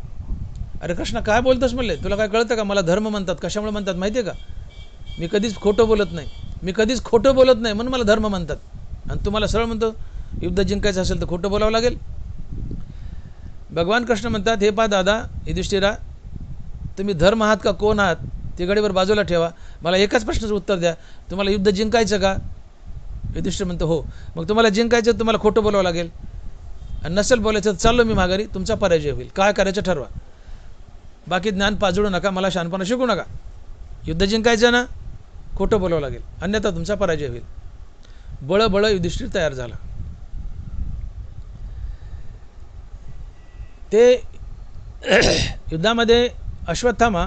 अरे कृष्ण काय बोलतोस म्हणले, तुला काय कळतं का? मला धर्म म्हणतात. कशामुळे म्हणतात माहिती आहे का? मी कधीच खोटं बोलत नाही, मी कधीच खोटं बोलत नाही म्हणून मला धर्म म्हणतात. आणि तुम्हाला सरळ म्हणतो युद्ध जिंकायचं असेल तर खोटं बोलावं लागेल. भगवान कृष्ण म्हणतात, हे पा दादा युधिष्ठिरा, तुम्ही धर्म आहात का कोण आहात ते गडीवर बाजूला ठेवा, मला एकाच प्रश्नाचं उत्तर द्या, तुम्हाला युद्ध जिंकायचं का? युधिष्ठिर म्हणतो हो. मग तुम्हाला जिंकायचं तुम्हाला खोटं बोलावं लागेल, आणि नसेल बोलायचं तर चाललो मी माघारी, तुमचा पराजय होईल. काय करायचं ठरवा, बाकी ज्ञान पाजळू नका, मला शहाणपणा शिकू नका. युद्ध जिंकायचं ना, खोटं बोलावं लागेल, अन्यथा तुमचा पराजय होईल. बळ युधिष्ठिर तयार झाला. ते युद्धामध्ये अश्वत्थामा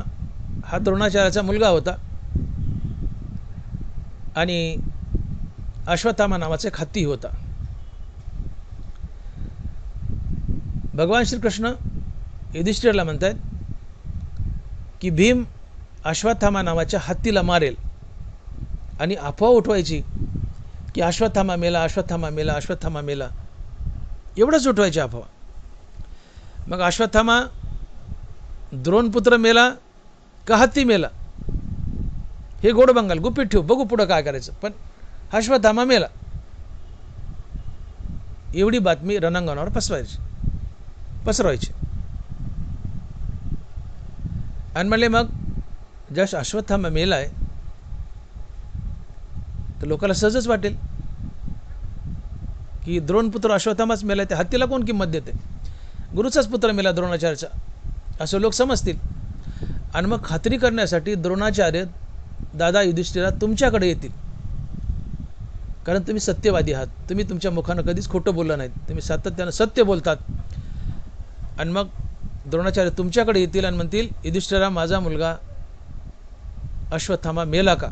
हा द्रोणाचार्याचा मुलगा होता आणि अश्वत्थामा नावाचा एक हत्ती होता. भगवान श्रीकृष्ण युधिष्ठिरला म्हणतात की भीम अश्वत्थामा नावाच्या हत्तीला मारेल आणि अफवा उठवायची की अश्वत्थामा मेला, अश्वत्थामा मेला, अश्वत्थामा मेला, एवढंच उठवायची अफवा. मग अश्वत्थामा द्रोणपुत्र मेला का हत्ती मेला हे गोड बंगाल गुपित ठेवू, बघू पुढं काय करायचं, पण अश्वत्थामा मेला एवढी बातमी रणांगणावर पसरवायची. आणि म्हणले मग जस अश्वत्थामा मेलाय तर लोकांना सहजच वाटेल की द्रोणपुत्र अश्वत्थामाच मेलाय, त्या हत्तीला कोण किंमत देते, गुरुचाच पुत्र मेला द्रोणाचार्याचा, असं लोक समजतील. आणि मग खात्री करण्यासाठी द्रोणाचार्य दादा युधिष्ठिरा तुमच्याकडे येतील, कारण तुम्ही सत्यवादी आहात, तुम्ही तुमच्या मुखानं कधीच खोटं बोललं नाहीत, तुम्ही सातत्यानं सत्य बोलतात. आणि मग द्रोणाचार्य तुमच्याकडे येतील आणि म्हणतील, युधिष्ठिरा माझा मुलगा अश्वत्थामा मेला का?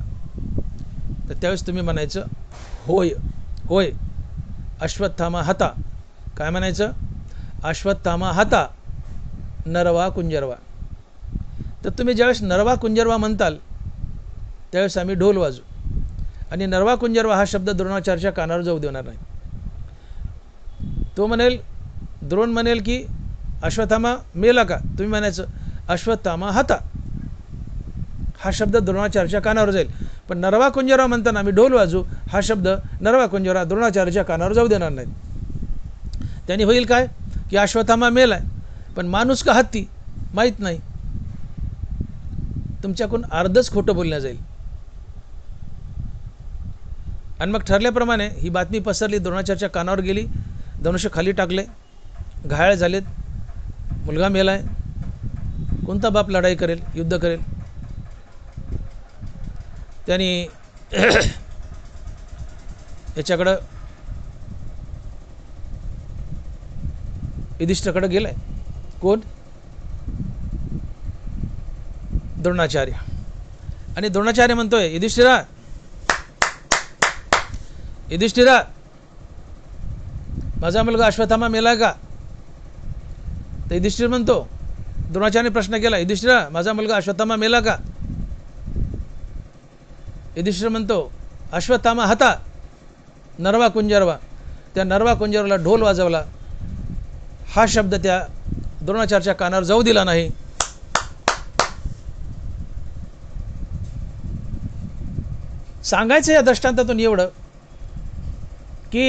तर त्यावेळेस तुम्ही म्हणायचं होय होय अश्वत्थामा हता. काय म्हणायचं? अश्वत्थामा हता नरवा कुंजरवा. तर तुम्ही ज्यावेळेस नरवा कुंजरवा म्हणताल त्यावेळेस आम्ही ढोल वाजू, आणि नरवा कुंजरवा हा शब्द द्रोणाचार्याच्या कानावर जाऊ देणार नाही. तो म्हणेल, द्रोण म्हणेल की अश्वत्थामा मेला का? तुम्ही म्हणायचं अश्वत्थामा हता. हा शब्द द्रोणाचार्याच्या कानावर जाईल, पण नरवा कुंजरवा म्हणताना आम्ही ढोल वाजू, हा शब्द नरवा कुंजरवा द्रोणाचार्याच्या कानावर जाऊ देणार नाहीत. त्यांनी होईल काय की अश्वत्थामा मेलाय, पण माणूस का हत्ती माहीत नाही, तुमच्याकडून अर्धच खोटं बोलण्यात जाईल. आणि मग ठरल्याप्रमाणे ही बातमी पसरली, द्रोणाचार्याच्या कानावर गेली, धनुष्य खाली टाकले, घायाळ झालेत, मुलगा मेलाय. कोणता बाप लढाई करेल, युद्ध करेल? त्यांनी याच्याकडं युधिष्ठिराकडे गेलाय. कोण? द्रोणाचार्य. आणि द्रोणाचार्य म्हणतोय, युधिष्ठिरा युधिष्ठिरा माझा मुलगा अश्वत्थामा मेला का? तर युधिष्ठिर म्हणतो, द्रोणाचार्याने प्रश्न केला, युधिष्ठिरा माझा मुलगा अश्वत्थामा मेला का? युधिष्ठिर म्हणतो अश्वत्थामा हता नरवा कुंजरवा. त्या नरवा कुंजरवाला ढोल वाजवला हा शब्द त्या द्रोणाचार्याच्या कानावर जाऊ दिला नाही. सांगायचं या दृष्टांतातून एवढं की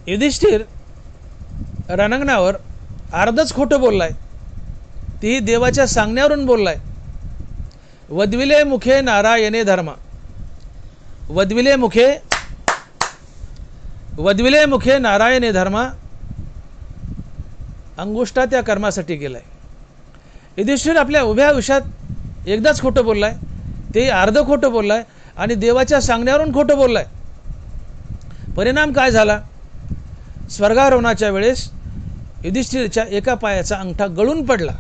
युधिष्ठिर रणांगणावर अर्धच खोटं बोललाय, तीही देवाच्या सांगण्यावरून बोललाय. वद्विले मुखे नारायणे धर्मा, वद्विले मुखे नारायणे धर्मा, अंगुष्ठा त्या कर्मासाठी गेलाय. युधिष्ठिर आपल्या उभ्या आयुष्यात एकदाच खोटं बोललाय, ते अर्ध खोटं बोललाय आणि देवाच्या सांगण्यावरून खोटं बोललाय. परिणाम काय झाला? स्वर्गारोहणाच्या वेळेस युधिष्ठिरच्या एका पायाचा अंगठा गळून पडला.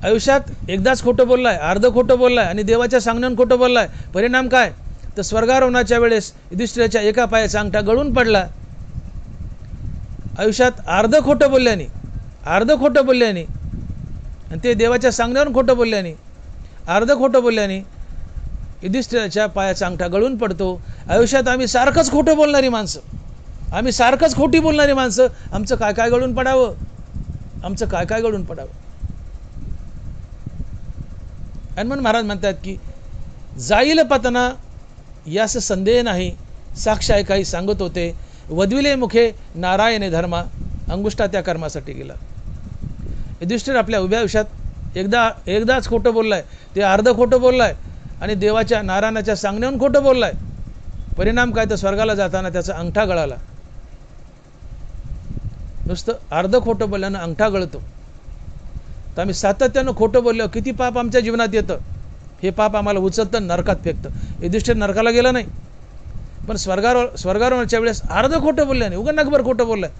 आयुष्यात एकदाच खोटं बोललाय, अर्ध खोटं बोललाय आणि देवाच्या सांगण्यावरून खोटं बोललाय. परिणाम काय? तर स्वर्गारोहणाच्या वेळेस युधिष्ठिरच्या एका पायाचा अंगठा गळून पडला. आयुष्यात अर्ध खोटं बोलल्याने आणि ते देवाच्या सांगण्यावरून खोटं बोलल्याने, अर्ध खोटं बोलल्याने युधिष्ठिराच्या पायाचा अंगठा गळून पडतो. आयुष्यात आम्ही सारखंच खोटं बोलणारी माणसं, आम्ही सारखंच खोटी बोलणारी माणसं, आमचं काय काय गळून पडावं, आमचं काय काय गळून पडावं. हनुमान महाराज म्हणतात की जाईल पतना यास संदेह नाही, साक्ष काही सांगत होते. वद्विले मुखे नारायणे धर्मा, अंगुष्ठा त्या कर्मासाठी गेला. युधिष्ठिर आपल्या उभ्या आयुष्यात एकदाच खोटं बोललाय, ते अर्ध खोटं बोललाय आणि देवाच्या नारायणाच्या सांगण्यावरून खोटं बोललाय. परिणाम काय? तर स्वर्गाला जाताना त्याचा अंगठा गळाला. नुसतं अर्ध खोटं बोलल्यानं अंगठा गळतो. तर आम्ही सातत्यानं खोटं बोलल्यावर किती पाप आमच्या जीवनात येतं. हे पाप आम्हाला उचलतं, नरकात फेकतं. युधिष्ठिर नरकाला गेला नाही, पण स्वर्गारोहणाच्या वेळेस अर्ध खोटं बोलल्याने, उगा नगभर खोटं बोललाय,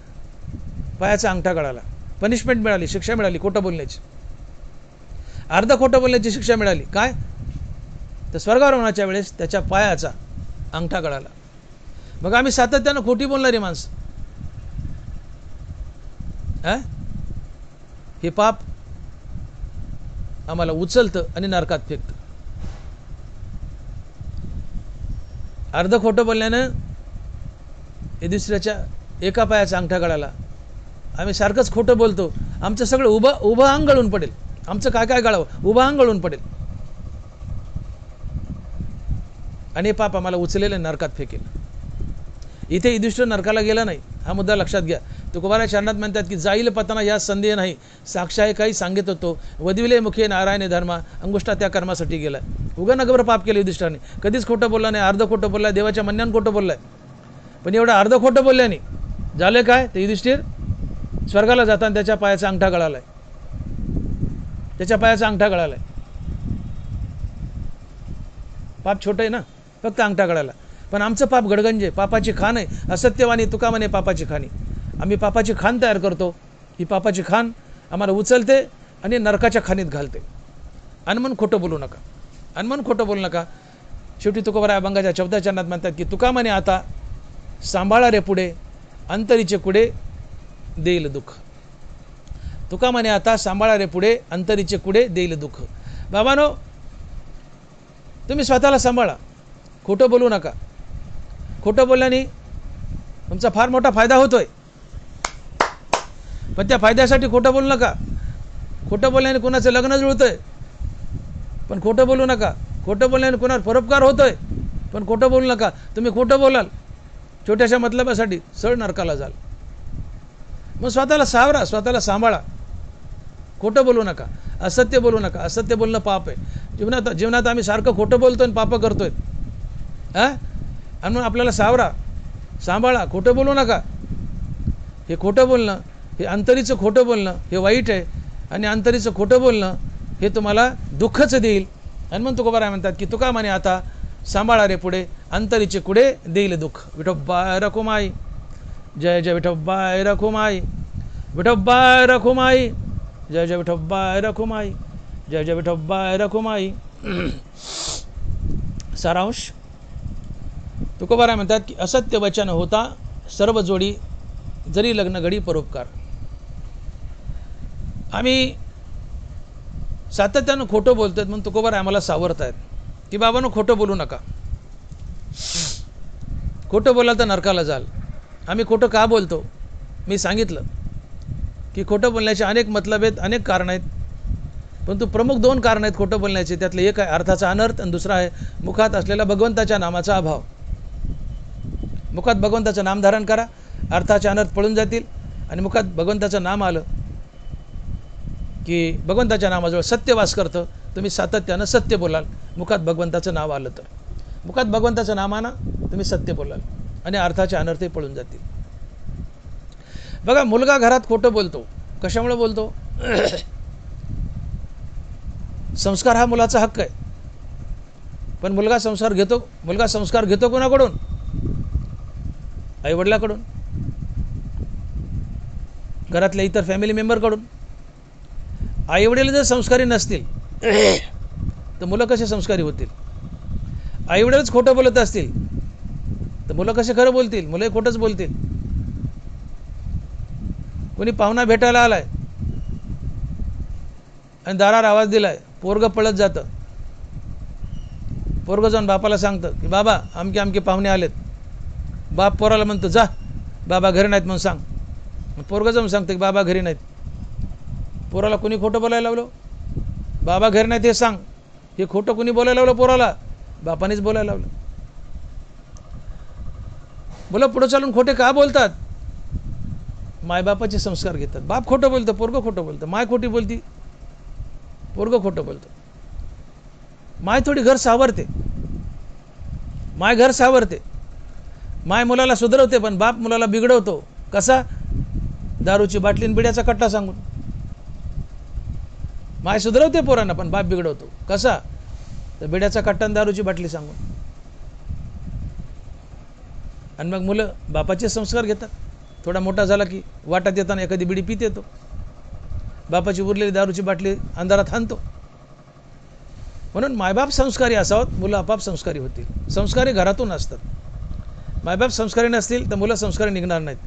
पायाचा अंगठा गळाला. पनिशमेंट मिळाली, शिक्षा मिळाली खोटं बोलण्याची. अर्ध खोटं बोलण्याची शिक्षा मिळाली. काय? तर स्वर्गारोहणाच्या वेळेस त्याच्या पायाचा अंगठा गळाला. मग आम्ही सातत्यानं खोटी बोलणारी माणसं, हे पाप आम्हाला उचलतं आणि नरकात फेकतं. अर्ध खोटं बोलल्यानं युधिष्ठिराच्या एका पायाचा अंगठा गळाला. आम्ही सारखंच खोटं बोलतो, आमचं सगळं उभं अंग गळून पडेल, आमचं काय काय गळावं, उभं अंग गळून पडेल आणि पाप आम्हाला उचलेलं नरकात फेकेल. इथे युधिष्ठिर नरकाला गेला नाही, हा मुद्दा लक्षात घ्या. तुकोबारा चरणात म्हणतात की जाईल पतना या संदेह नाही, साक्ष काही सांगत होतो. वद्विले मुखे नारायणे धर्मा, अंगुष्ठा त्या कर्मासाठी गेला. उगा नगभर पाप केलं युधिष्ठिराने, कधीच खोटं बोलला नाही, अर्ध खोटं बोललाय, देवाच्या म्हणण्यानं खोटं बोललाय. पण एवढं अर्ध खोटं बोलल्याने झालं काय? तर युधिष्ठिर स्वर्गाला जाताना त्याच्या पायाचा अंगठा गळालाय, त्याच्या पायाचा अंगठा गळालाय. पाप छोटं आहे ना, फक्त अंगठा गळाला. पण आमचं पाप गडगंजे, पापाची खाण आहे. असत्यवाणी तुका म्हणे पापाची खाणी. आम्ही पापाची खाण तयार करतो, ही पापाची खाण आम्हाला उचलते आणि नरकाच्या खाणीत घालते. अनमन खोटं बोलू नका, अनमन खोटं बोलू नका. शेवटी तुकोबारा अभंगाच्या 14 चरणात म्हणतात की तुका म्हणे आता सांभाळा रे पुढे, अंतरीचे कुडे देईल दुःख. तुका म्हणे आता सांभाळा रे पुढे, अंतरीचे कुडे देईल दुःख. बाबांनो, तुम्ही स्वतःला सांभाळा, खोटं बोलू नका. खोटं बोलल्याने तुमचा फार मोठा फायदा होतोय, पण त्या फायद्यासाठी खोटं बोलू नका. खोटं बोलल्याने कोणाचं लग्न जुळतंय, पण खोटं बोलू नका. खोटं बोलल्याने कोणावर परोपकार होतोय, पण खोटं बोलू नका. तुम्ही खोटं बोलाल छोट्याशा मतलबासाठी, सरळ नरकाला जाल. मग स्वतःला सावरा, स्वतःला सांभाळा, खोटं बोलू नका, असत्य बोलू नका. असत्य बोलणं पाप आहे. जीवनात आम्ही सारखं खोटं बोलतोय आणि पापं करतोय. आणि मग आपल्याला सावरा, सांभाळा, खोटं बोलू नका. हे खोटं बोलणं, हे अंतरीचं खोटं बोलणं हे वाईट आहे. आणि अंतरीचं खोटं बोलणं हे तुम्हाला दुःखच देईल. आणि मग तुकोबाराय म्हणतात की तुका म्हणे आता सांभाळा रे पुढे, अंतरीचे कुडे देईल दुःख. विठोबाय रखुमाई, जय जय विठोबाय रखुमाई, विठोबाय रखुमाई, जय जय विठोबाय रखुमाई, जय जय विठोबाय रखुमाई. सारांश, तुकोबाराय म्हणतात की असत्य वचन होता सर्व जोडी, जरी लग्न घडी परोपकार. आम्ही सातत्यानं खोटं बोलतोय म्हणून तुकोबाराय आम्हाला सावरत आहेत की बाबांनो खोटं बोलू नका. खोटं बोलाल तर नरकाला जाल. आम्ही खोटं का बोलतो? मी सांगितलं की खोटं बोलण्याचे अनेक मतलब आहेत, अनेक कारण आहेत, परंतु प्रमुख 2 कारण आहेत खोटं बोलण्याचे. त्यातलं एक आहे अर्थाचा अनर्थ आणि दुसरा आहे मुखात असलेल्या भगवंताच्या नामाचा अभाव. मुखात भगवंताचं नाम धारण करा, अर्थाचे अनर्थ पळून जातील. आणि मुखात भगवंताचं नाम आलं की भगवंताच्या नामाजवळ सत्य वास करतं. तुम्ही सातत्यानं सत्य बोलाल मुखात भगवंताचं नाव आलं तर. मुखात भगवंताचं नाम आणा, तुम्ही सत्य बोलाल आणि अर्थाचे अनर्थही पळून जातील. बघा, मुलगा घरात खोटं बोलतो. कशामुळे बोलतो? संस्कार हा मुलाचा हक्क आहे, पण मुलगा संस्कार घेतो कोणाकडून? आईवडिलाकडून, घरातल्या इतर फॅमिली मेंबरकडून. आईवडील जर संस्कारी नसतील तर मुलं कसे संस्कारी होतील? आईवडीलच खोटं बोलत असतील तर मुलं कसे खरं बोलतील? मुलंही खोटंच बोलतील. कोणी पाहुणा भेटायला आलाय आणि दारावर आवाज दिलाय, पोरगं पळत जातं. पोरगं जाऊन बापाला सांगतं की बाबा आमके पाहुणे आलेत. बाप पोराला म्हणतो जा बाबा घरी नाहीत म्हणून सांग. पोरगं जाऊन सांगतं की बाबा घरी नाहीत. पोराला कोणी खोटं बोलायला लावलं? बाबा घरी नाहीत हे सांग. हे खोटं कोणी बोलायला लावलं पोराला? बापानेच बोलायला लावलं. मुलं पुढे चालून खोटे का बोलतात? मायबापाचे संस्कार घेतात. बाप खोटं बोलतं, पोरगं खोटं बोलतं. माय खोटी बोलती, पोरगं खोटं बोलतं. माय थोडी घर सावरते, माय घर सावरते. माय मुलाला सुधरवते, पण बाप मुलाला बिघडवतो. कसा? दारूची बाटली आणि बिड्याचा कट्टा सांगून. माय सुधरवते पोरांना, पण बाप बिघडवतो. कसा? तर बिड्याचा कट्टा आणि दारूची बाटली सांगून. आणि मग मुलं बापाचे संस्कार घेतात. थोडा मोठा झाला की वाटात येताना एखादी बिडी पित येतो, बापाची उरलेली दारूची बाटली अंधारात हाणतो. म्हणून मायबाप संस्कारी असावं, मुलं आपाप संस्कारी होतील. संस्कारी घरातून असतात. मायबाप संस्कारी नसतील तर मुलं संस्कारी निघणार नाहीत.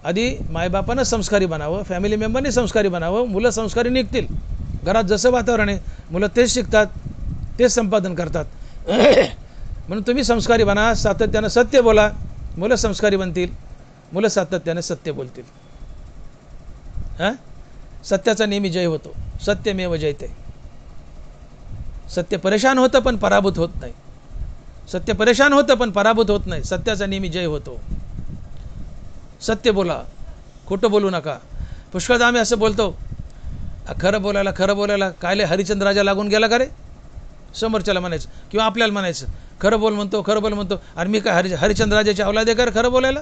आधी मायबापानं संस्कारी बनावं, फॅमिली मेंबरनी संस्कारी बनावं, मुलं संस्कारी निघतील. घरात जसं वातावरण आहे मुलं तेच शिकतात, तेच संपादन करतात. म्हणून तुम्ही संस्कारी बना, सातत्यानं सत्य बोला, मुलं संस्कारी बनतील. मुलं सातत्याने सत्य बोलतील. सत्याचा नेहमी जय होतो. सत्यमेव जयते. सत्य परेशान होतं पण पराभूत होत नाही. सत्य परेशान होतं पण पराभूत होत नाही. सत्याचा नेहमी जय होतो. सत्य बोला, खोटं बोलू नका. पुष्कळदा आम्ही असं बोलतो, खरं बोलायला कायले हरिश्चंद्र राजा लागून गेला का रे? समोरच्याला म्हणायचं किंवा आपल्याला म्हणायचं खरं बोल म्हणतो. आणि मी काय हरिश्चंद्र राजाची औलाद आहे का खरं बोलायला?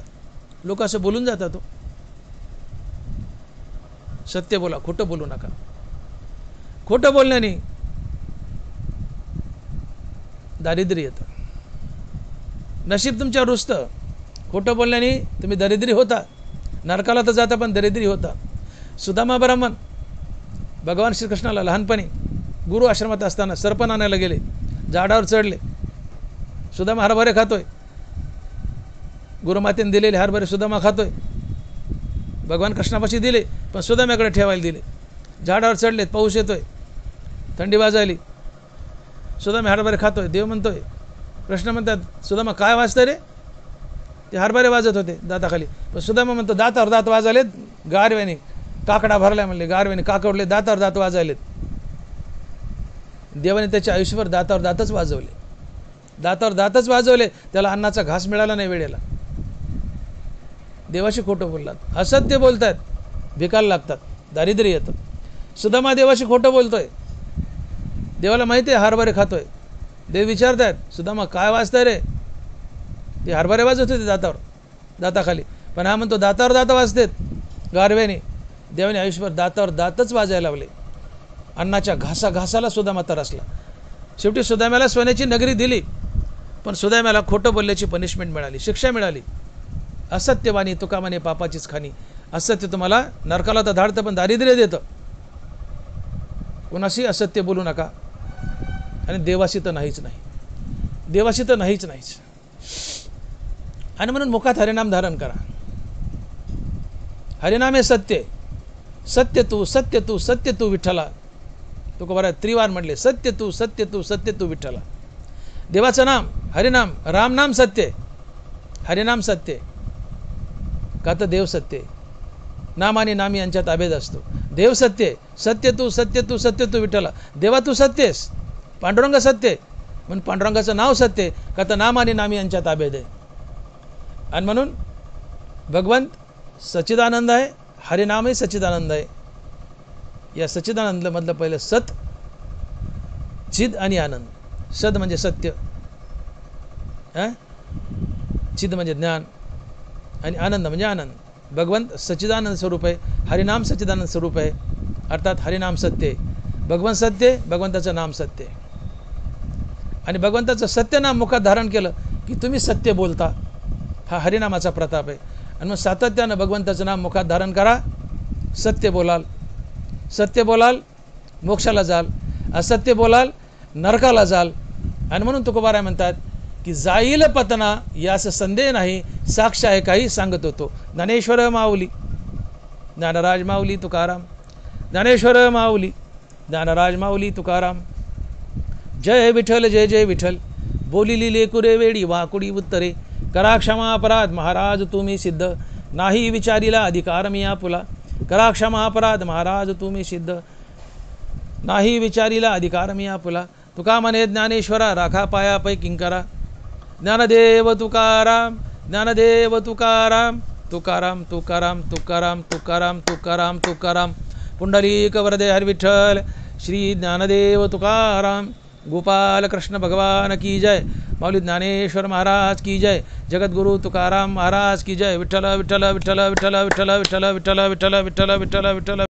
लोक असं बोलून जातात. तो सत्य बोला, खोटं बोलू नका. खोटं बोलण्याने दारिद्र्य येतं. नशीब तुमच्यावर रुजतं. खोटं बोलण्याने तुम्ही दरिद्री होता. नरकाला तर जाता पण दरिद्री होता. सुदामा ब्राह्मण भगवान श्रीकृष्णाला लहानपणी गुरु आश्रमात असताना सरपण आणायला गेले. झाडावर चढले. सुदामा हरभरे खातोय. गुरुमातेने दिलेले हरभरे सुदामा खातोय. भगवान कृष्णापाशी दिले पण सुदाम्याकडे ठेवायला दिले. झाडावर चढलेत, पाऊस येतोय, थंडी वाजायली. सुदामा हरभरे खातोय. देव म्हणतोय, कृष्ण म्हणतात सुदामा काय वाजतंय रे? ते हरभरे वाजत होते दाताखाली. पण सुदामा म्हणतो दातावर दात वाजवलेत, गारव्याने काकडा भरलाय म्हणले, गारव्याने काकडले, दातावर दात वाजवलेत. देवाने त्याच्या आयुष्यभर दातावर दातच वाजवले. दातावर दातच वाजवले. त्याला अन्नाचा घास मिळाला नाही वेळेला. देवाशी खोटं बोललात, असत्य बोलतात, भिकायला लागतात, दारिद्र्य येतं. सुदामा देवाशी खोटं बोलतोय. देवाला माहिती आहे हरभरे खातोय. देव विचारतात सुदामा काय वाजताय रे? ते हरभरे वाजत होते दातावर दाताखाली. पण हा म्हणतो दातावर दात वाजतेत गारव्याने. देवाने आयुष्यभर दातावर दातच वाजायला लावले. अन्नाच्या घासाला सुदामा तरसला. शेवटी सुदाम्याला सोन्याची नगरी दिली, पण सुदाम्याला खोटं बोलल्याची पनिशमेंट मिळाली, शिक्षा मिळाली. असत्यवाणी तुका म्हणे पापाचीच खाणी. असत्य तुम्हाला नरकाला तर धाडतं पण दारिद्र्य देतं. कोणाशी असत्य बोलू नका. आणि देवाशी तर नाहीच नाही. देवाशी तर नाहीच. आणि म्हणून मुखात हरिनाम धारण करा. हरिनाम हे सत्य. सत्य तू विठ्ठला. तुकोबा त्रिवार म्हटले सत्य तू विठ्ठला. देवाचं नाम हरिनाम, राम नाम सत्य, हरिनाम सत्य. का तर देव सत्य आहे. नाम आणि नाम यांच्या ताब्यात असतो. देव सत्य आहे. सत्य तू सत्य तू सत्य तू विठ्ठला. देवा तू सत्य आहेस. पांडुरंग सत्य आहे. म्हणून पांडुरंगाचं नाव सत्य आहे का तर नाम आणि नाम यांच्या ताब्यात आहे. आणि म्हणून भगवंत सच्चिदानंद आहे. हरिनामही सच्चिदानंद आहे. या सच्चिदानंदमधलं पहिलं सत, चिद आणि आनंद. सद म्हणजे सत्य, चिद म्हणजे ज्ञान आणि आनंद म्हणजे आनंद. भगवंत सच्चिदानंद स्वरूप आहे. हरिनाम सच्चिदानंद स्वरूप आहे. अर्थात हरिनाम सत्य आहे. भगवंत सत्य आहे. भगवंताचं नाम सत्य आहे. आणि भगवंताचं सत्य नाम मुखात धारण केलं की तुम्ही सत्य बोलता. हा हरिनामाचा प्रताप आहे. आणि मग सातत्यानं भगवंताचं नाम मुखात धारण करा. सत्य बोलाल. सत्य बोलाल मोक्षाला जाल. असत्य बोलाल नरकाला जाल. आणि म्हणून तुकोबाराय म्हणतात की जाईल पतना यास संदेह नाही, साक्ष आहे काही सांगत होतो. ज्ञानेश्वर माऊली ज्ञानराज माऊली तुकाराम. ज्ञानेश्वर माऊली ज्ञानराज माऊली तुकाराम. जय विठ्ठल जय जय विठ्ठल. बोलिली लेकुरे वेडी वाकुडी उत्तरे. करा क्षमा अपराध महाराज तुम्ही सिद्ध. नाही विचारीला अधिकार मी आपुला. करा क्षमा अपराध महाराज तुम्ही सिद्ध. नाही विचारीला अधिकार मी आपुला. तुका म्हणे ज्ञानेश्वरा राखा पायापै किंकरा. ज्ञानदेव तुकाराम ज्ञानदेव तुकाराम. तुकाराम तुकाराम तुकाराम तुकाराम तुकाराम तुकाराम. पुंडलिक वरदे हर विठ्ठल. श्री ज्ञानदेव तुकाराम. गोपाल कृष्ण भगवान की जय. माऊली ज्ञानेश्वर महाराज की जय. जगद्गुरु तुकाराम महाराज की जय. विठ्ठल विठ्ठल विठ्ठल विठ्ठल विठ्ठल विठ्ठल विठ्ठल विठ्ठल विठ्ठल विठ्ठल विठ्ठल.